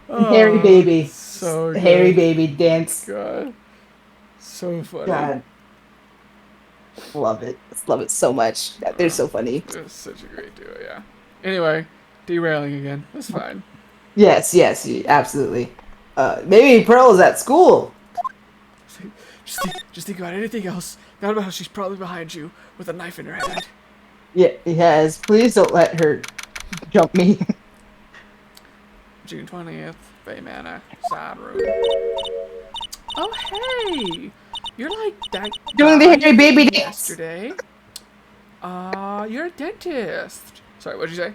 Hairy baby. So good. Hairy baby dance. God, so funny. God. Love it. Love it so much. They're so funny. It's such a great duo, yeah. Anyway, derailing again. That's fine. Yes, absolutely. Maybe Pearl is at school. Just think about anything else. Not about how she's probably behind you with a knife in her head. Yeah, yes. Please don't let her jump me. June 20th, Bay Manor, side room. Oh, hey! You're like that Doing the guy hairy baby dance. yesterday. You're a dentist. Sorry, what'd you say?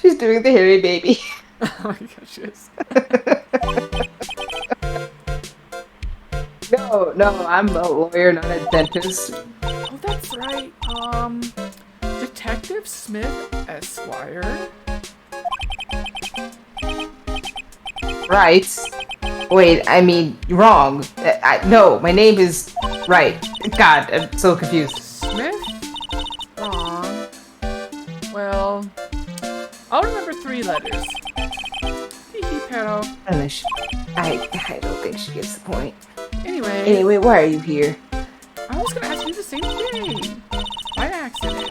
She's doing the hairy baby. Oh my gosh, she is. No, I'm a lawyer, not a dentist. Oh, that's right. Detective Smith, Esquire. Right. Wait, I mean, wrong. No, my name is right. God, I'm so confused. Smith? Wrong. Well, I'll remember 3 letters. Hee pero. I don't think she gets the point. Anyway, Why are you here? I was gonna ask you the same thing. By accident.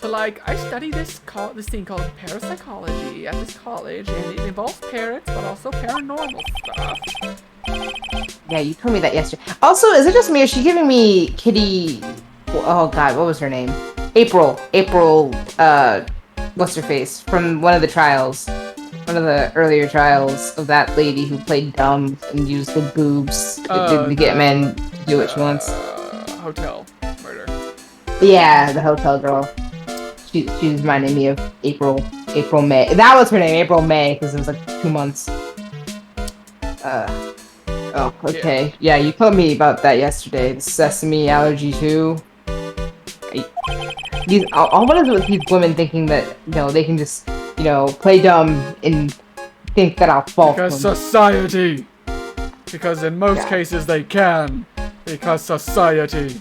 But like, I study this thing called parapsychology at this college, and it involves parrots, but also paranormal stuff. Yeah, you told me that yesterday. Also, is it just me, or is she giving me Kitty... Oh god, what was her name? April, what's her face? From one of the trials. One of the earlier trials of that lady who played dumb and used the boobs to get men to do what she wants. Hotel murder. Yeah, the hotel girl. She reminded me of April May. That was her name, April May, because it was like 2 months. Oh, okay. Yeah, you told me about that yesterday. The sesame allergy too. what is it with these women thinking that they can just play dumb and think that I'll fall for Because them? society. Because in most Yeah. cases they can. Because society.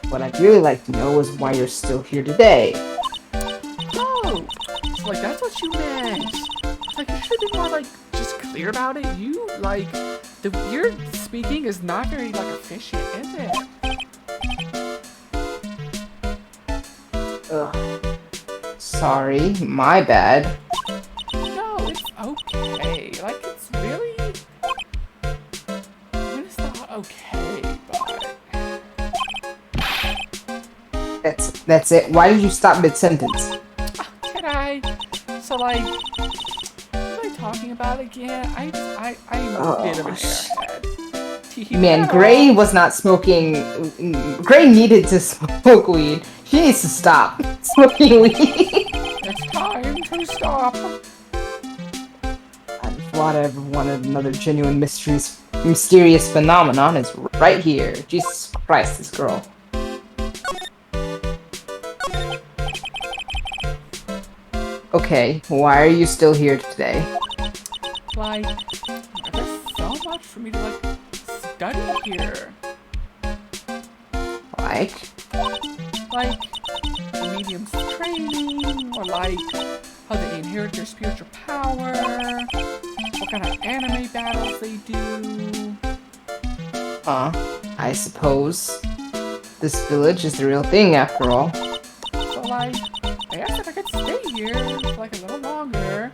What I'd really like to know is why you're still here today. Oh, so like that's what you meant. Like you should have been more like just clear about it. You like your speaking is not very like efficient, is it? Ugh. Sorry, my bad. No, it's okay. Like it's really, I mean, it's not okay, but That's it. Why did you stop mid-sentence? can I? So like, what am I talking about again? I'm a bit of an airhead. Man, Gray was not smoking. Gray needed to smoke weed. She needs to stop smoking weed. It's time to stop. If I ever wanted another genuine mysterious phenomenon, is right here. Jesus Christ, this girl. Okay, why are you still here today? Like, there's so much for me to like study here. Like, The medium's training, or like how they inherit their spiritual power, what kind of anime battles they do. I suppose this village is the real thing after all. So like, I asked if I could stay here for like a little longer.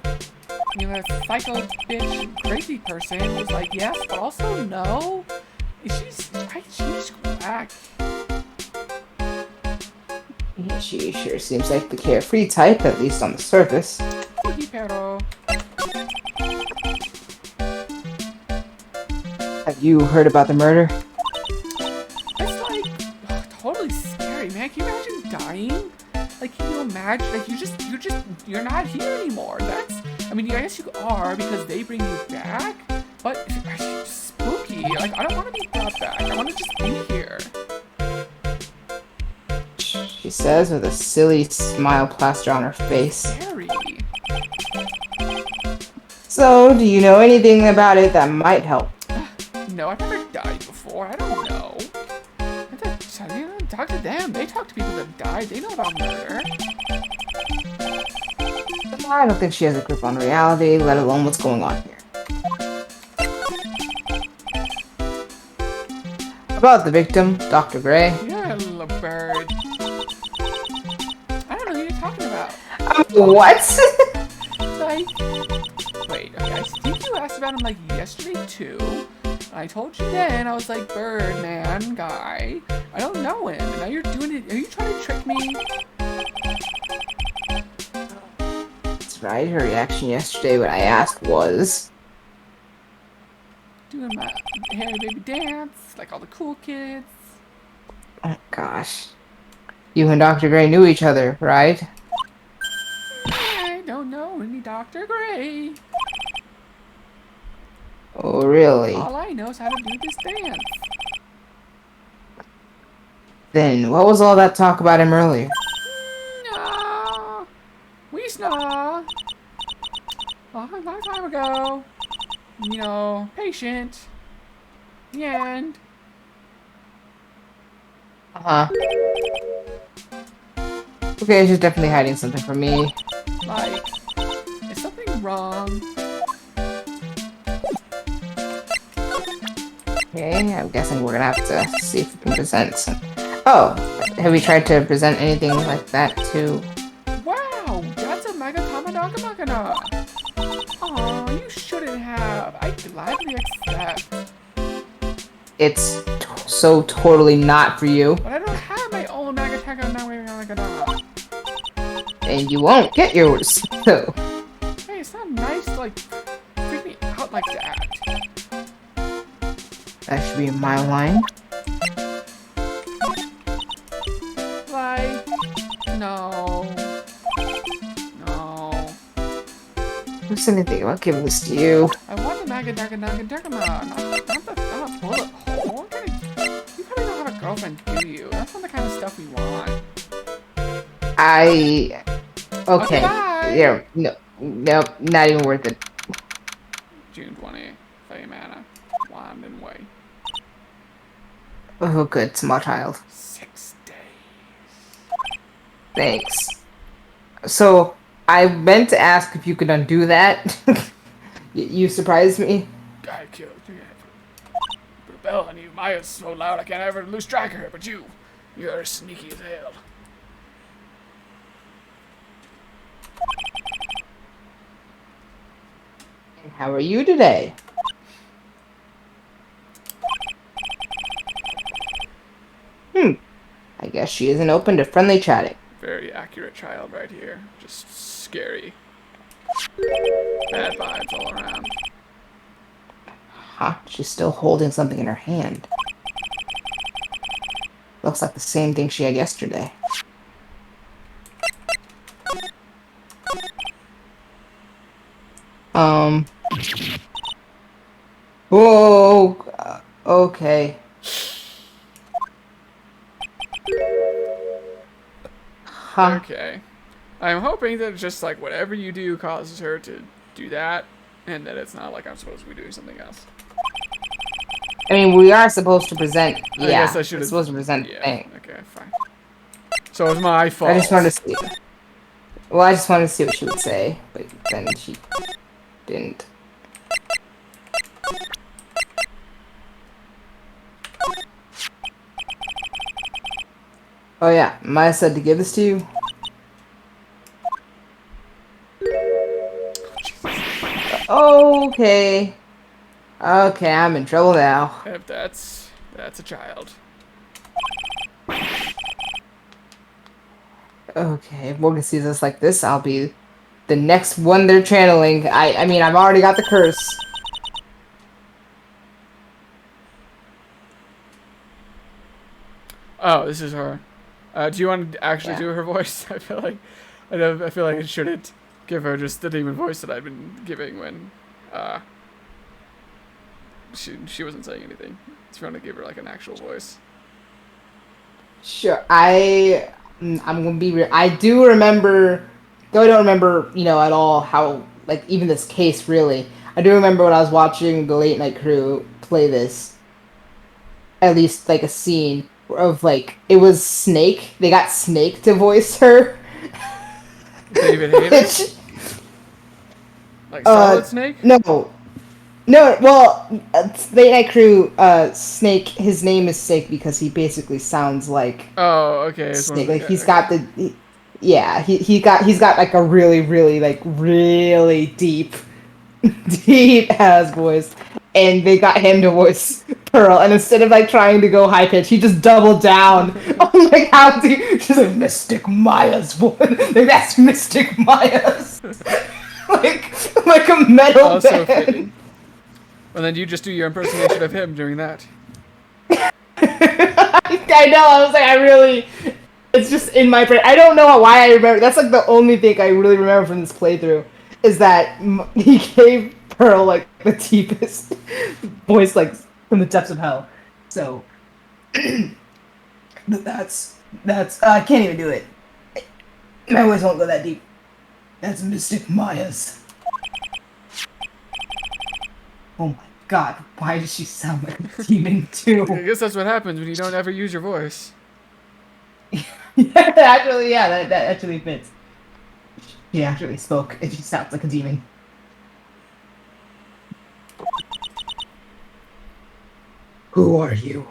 You know, that psycho bitch crazy person was like yes, but also no. She's whack. Yeah, she sure seems like the carefree type, at least on the surface. Pero Have you heard about the murder? it's like totally scary, man. Can you imagine dying? Like, can you imagine? Like, you're not here anymore. I mean, I guess you are because they bring you back, but it's spooky. Like, I don't want to be brought back. I want to just be here. She says with a silly smile plastered on her face. Scary. So, do you know anything about it that might help? No, I've never died before. I don't know. Talk to them. They talk to people that died. They know about murder. I don't think she has a grip on reality, let alone what's going on here. About the victim, Dr. Gray. Yeah, little bird. I don't know who you're talking about. What? Like, wait, okay, I think you asked about him like yesterday too. I told you then, I was like, Birdman guy. I don't know him. And now you're doing it. Are you trying to trick me? That's right, her reaction yesterday when I asked was... Doing my Harry Baby dance, like all the cool kids. Oh gosh. You and Dr. Gray knew each other, right? I don't know any Dr. Gray. Oh, really? All I know is how to do this dance. Then, what was all that talk about him earlier? No, we saw a long time ago. You know, patient. The end. Uh-huh. Okay, she's definitely hiding something from me. Like, is something wrong? Okay, I'm guessing we're gonna have to see if we can present some... Oh, have we tried to present anything like that too? Wow, that's a mega Tamadaka. Aw, you shouldn't have. I gladly accept. It's so totally not for you, But I don't have my own Nagataka. and you won't get yours. So, Hey, it's not nice to like freak me out like that. that should be a mile line. Like, no. No. Who said anything about giving this to you? I want the Nagataka, not the bullet hole. You probably don't have a girlfriend, do you? That's That's not the kind of stuff we want. Okay. Okay, bye. Yeah. No. Nope. Not even worth it. June 20. 5 mana. Wand and way. Oh, good. Small child. 6 days. Thanks. So, I meant to ask if you could undo that. You surprised me. I killed you. Put a bell on you. Maya's so loud I can't ever lose track of her, but you're sneaky as hell. And how are you today? I guess she isn't open to friendly chatting. Very accurate child right here. Just scary. Bad vibes all around. Huh? She's still holding something in her hand. Looks like the same thing she had yesterday. Whoa. Okay. Huh. Okay. I'm hoping that just like whatever you do causes her to do that, and that it's not like I'm supposed to be doing something else. I mean, we are supposed to present. Yeah, I guess I should we're have. supposed to present the Yeah. thing. Okay. Fine. So it was my fault. I just wanted to see. Well, I just wanted to see what she would say, but then she didn't. Oh yeah, Maya said to give this to you. Okay. Okay, I'm in trouble now. If that's a child. Okay, if Morgan sees us like this, I'll be the next one they're channeling. I mean, I've already got the curse. Oh, this is her. Do you want to actually Yeah. do her voice? I feel like I shouldn't give her just the demon voice that I've been giving when she wasn't saying anything. So you want to give her like an actual voice. Sure, I'm gonna be real. I do remember, though I don't remember, at all how, like, even this case really. I do remember when I was watching the Late Night Crew play this, at least like a scene of like it was Snake. They got Snake to voice her. David Hayter? Which, Like Solid Snake? no, well, Late Night Crew, Snake, his name is Snake because he basically sounds like Oh, okay. Snake. Like he's got the, yeah, he's got like a really, really, like really deep, deep ass voice, and they got him to voice Pearl, and instead of like trying to go high pitch, he just doubled down on like how to, she's like Mystic Maya's voice, like that's Mystic Maya's, like a metal Also band. fitting. And then you just do your impersonation of him doing that. I know. I was like, it's just in my brain. I don't know why I remember. That's like the only thing I really remember from this playthrough is that he gave Pearl like the deepest voice, like from the depths of hell. So that's I can't even do it. My voice won't go that deep. That's Mystic Maya's. Oh my god, why does she sound like a demon too? I guess that's what happens when you don't ever use your voice. Actually, yeah, that actually fits. She actually spoke, and she sounds like a demon. Who are you?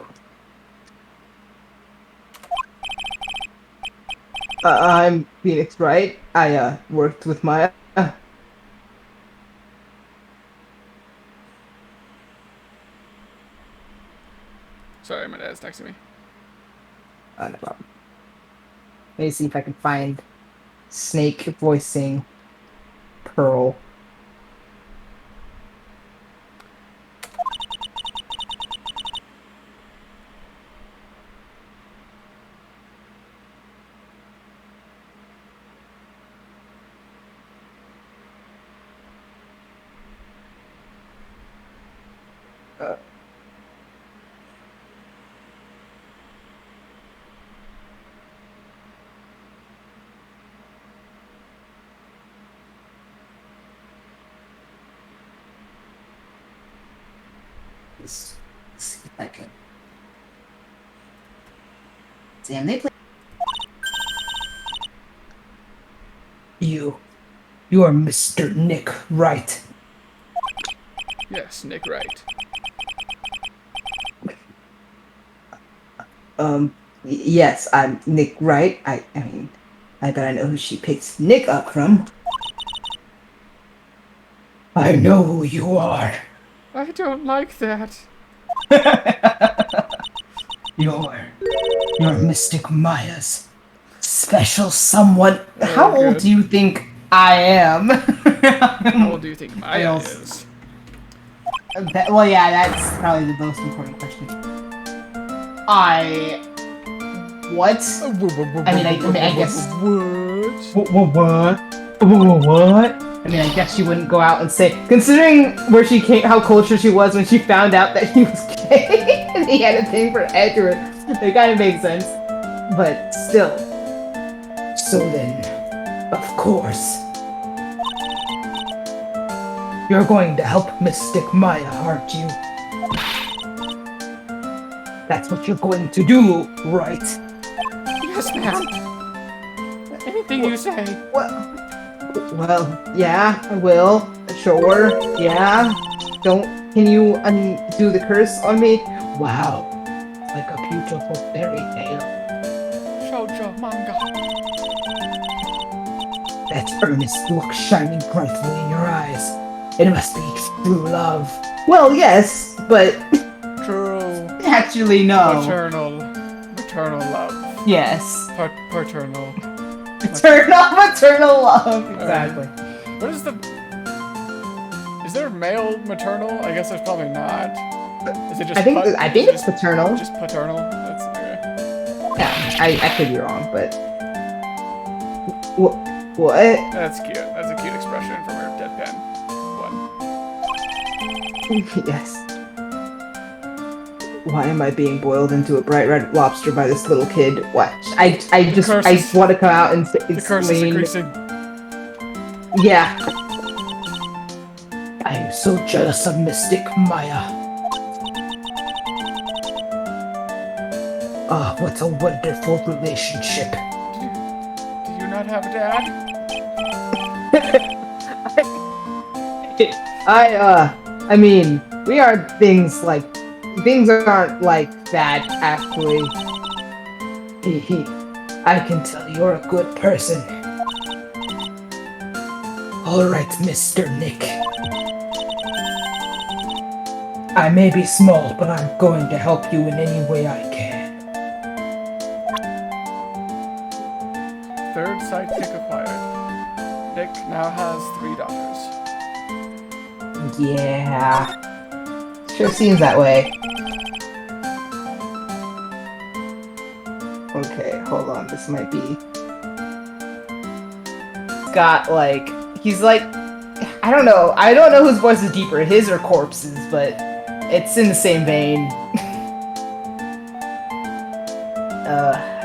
I'm Phoenix Wright. I worked with Maya. Sorry, my dad's texting me. No problem. Let me see if I can find Snake voicing Pearl. let's see if I can. Damn, they play. You are Mr. Nick, right? Yes, Nick Wright. Yes, I'm Nick Wright. I mean, I gotta know who she picks Nick up from. I know who you are. I don't like that. You're Mystic Maya's special someone. How old good. do you think I am? How old do you think Maya is? Well, yeah, that's probably the most important question. What? I mean, I guess. What? I mean, I guess she wouldn't go out and say, considering where she came, how cultured she was when she found out that he was gay and he had a thing for Edward. It kind of makes sense, but still. So then, of course, you're going to help Mystic Maya, aren't you? That's what you're going to do, right? Yes, ma'am. Anything you say. Well, yeah, I will. Sure, yeah. Can you undo the curse on me? Wow, like a beautiful fairy tale. Shoujo manga. That earnest look shining brightly in your eyes. It must be true love. Well, yes, but True. actually no. Maternal love. Yes. Paternal. Maternal love. Exactly. What is the... Is there male maternal? I guess there's probably not. Is it just I think it's paternal. Just paternal? That's okay. Yeah, I could be wrong, but... What? That's cute. That's a cute expression from her deadpan one. Yes. Why am I being boiled into a bright red lobster by this little kid? What? I want to come out and explain. The curse is increasing. Yeah. I am so jealous of Mystic Maya. Ah, what a wonderful relationship. Do you not have a dad? I mean, we are things aren't like that, actually. I can tell you're a good person. Alright, Mr. Nick. I may be small, but I'm going to help you in any way I can. Third sidekick acquired. Nick now has 3 daughters. Yeah. Sure seems that way. Okay, hold on. This might be... He's like... I don't know whose voice is deeper, his or Corpse's, but it's in the same vein.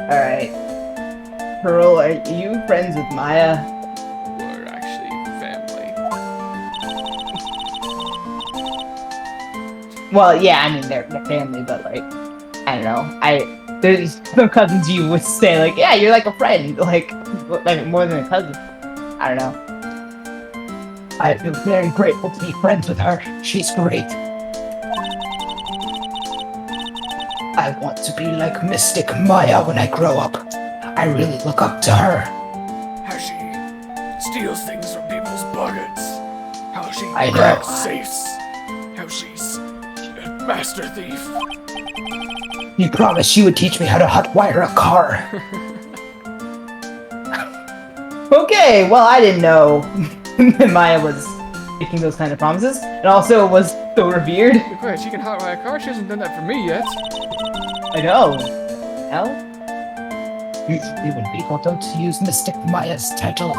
Alright. Pearl, are you friends with Maya? We're actually family. Well, yeah, I mean, they're family, but, like, I don't know. There's some cousins you would say, like, yeah, you're like a friend, like more than a cousin. I don't know. I feel very grateful to be friends with her. She's great. I want to be like Mystic Maya when I grow up. I really look up to her. How she steals things from people's buckets. How she I know. cracks safes. How she's a master thief. You promised she would teach me how to hotwire a car. Okay, well, I didn't know Maya was making those kind of promises, and also was so revered. Great, she can hotwire a car. She hasn't done that for me yet. I know. Hell? Usually when people don't use Mystic Maya's title,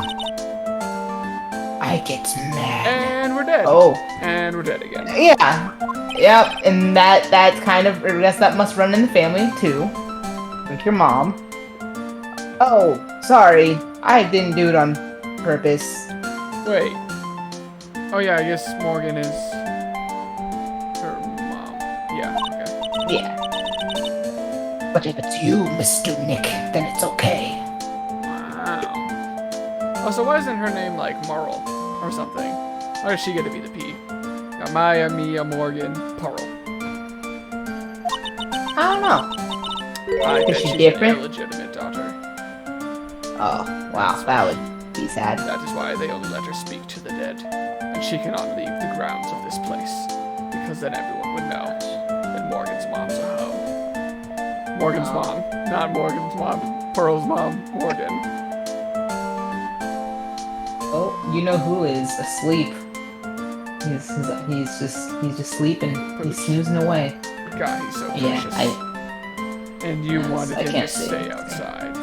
I get mad. And we're dead. Oh. And we're dead again. Yeah. Yep, and that's kind of, I guess that must run in the family, too. Like your mom. Oh, sorry. I didn't do it on purpose. Wait. Oh yeah, I guess Morgan is her mom. Yeah. But if it's you, Mr. Nick, then it's okay. Wow. Oh, so why isn't her name like Marl or something? Why does she get to be the P? Got Maya, Mia, Morgan, Pearl. I don't know. I bet Is she she's different? an illegitimate daughter. Oh, wow, that would be sad. That is why they only let her speak to the dead. And she cannot leave the grounds of this place. Because then everyone would know that Morgan's mom's a hoe. Morgan's mom. Not Morgan's mom. Pearl's mom. Morgan. Oh, you know who is asleep? He's just sleeping. He's snoozing away. God, he's so Yeah, precious. And you Yes, wanted I him to can't see. stay outside.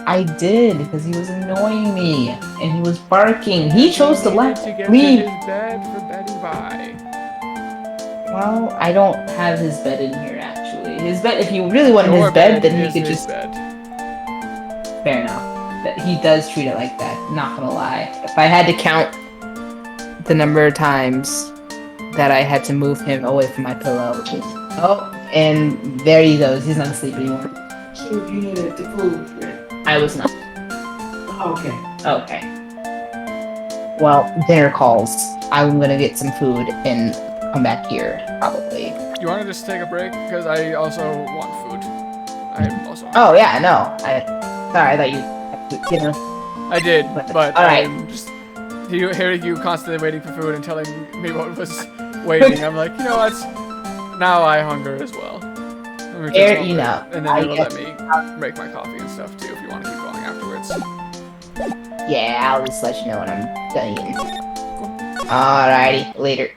I did because he was annoying me and he was barking. He chose to Needed let to get leave. to his bed for Betty Bye. Well, I don't have his bed in here actually. His bed. If you really wanted Your his bed, then is he could his just. bed. Fair enough. But he does treat it like that. Not gonna lie. If I had to count the number of times that I had to move him away from my pillow. Oh, and there he goes. He's not asleep anymore. So you needed the food, right? I was not. Okay. Okay. Well, dinner calls. I'm gonna get some food and come back here, probably. You want to just take a break? Because I also want food. I'm also. Oh, yeah, no. Sorry, I thought you had dinner. I did, but Alright. I'm just hearing you constantly waiting for food and telling me what was waiting. I'm like, you know what? Now I hunger as well. Let me just Fair go enough. and then I it'll let guess- me make my coffee and stuff too if you want to keep going afterwards. Yeah, I'll just let you know when I'm done eating. Alrighty, later.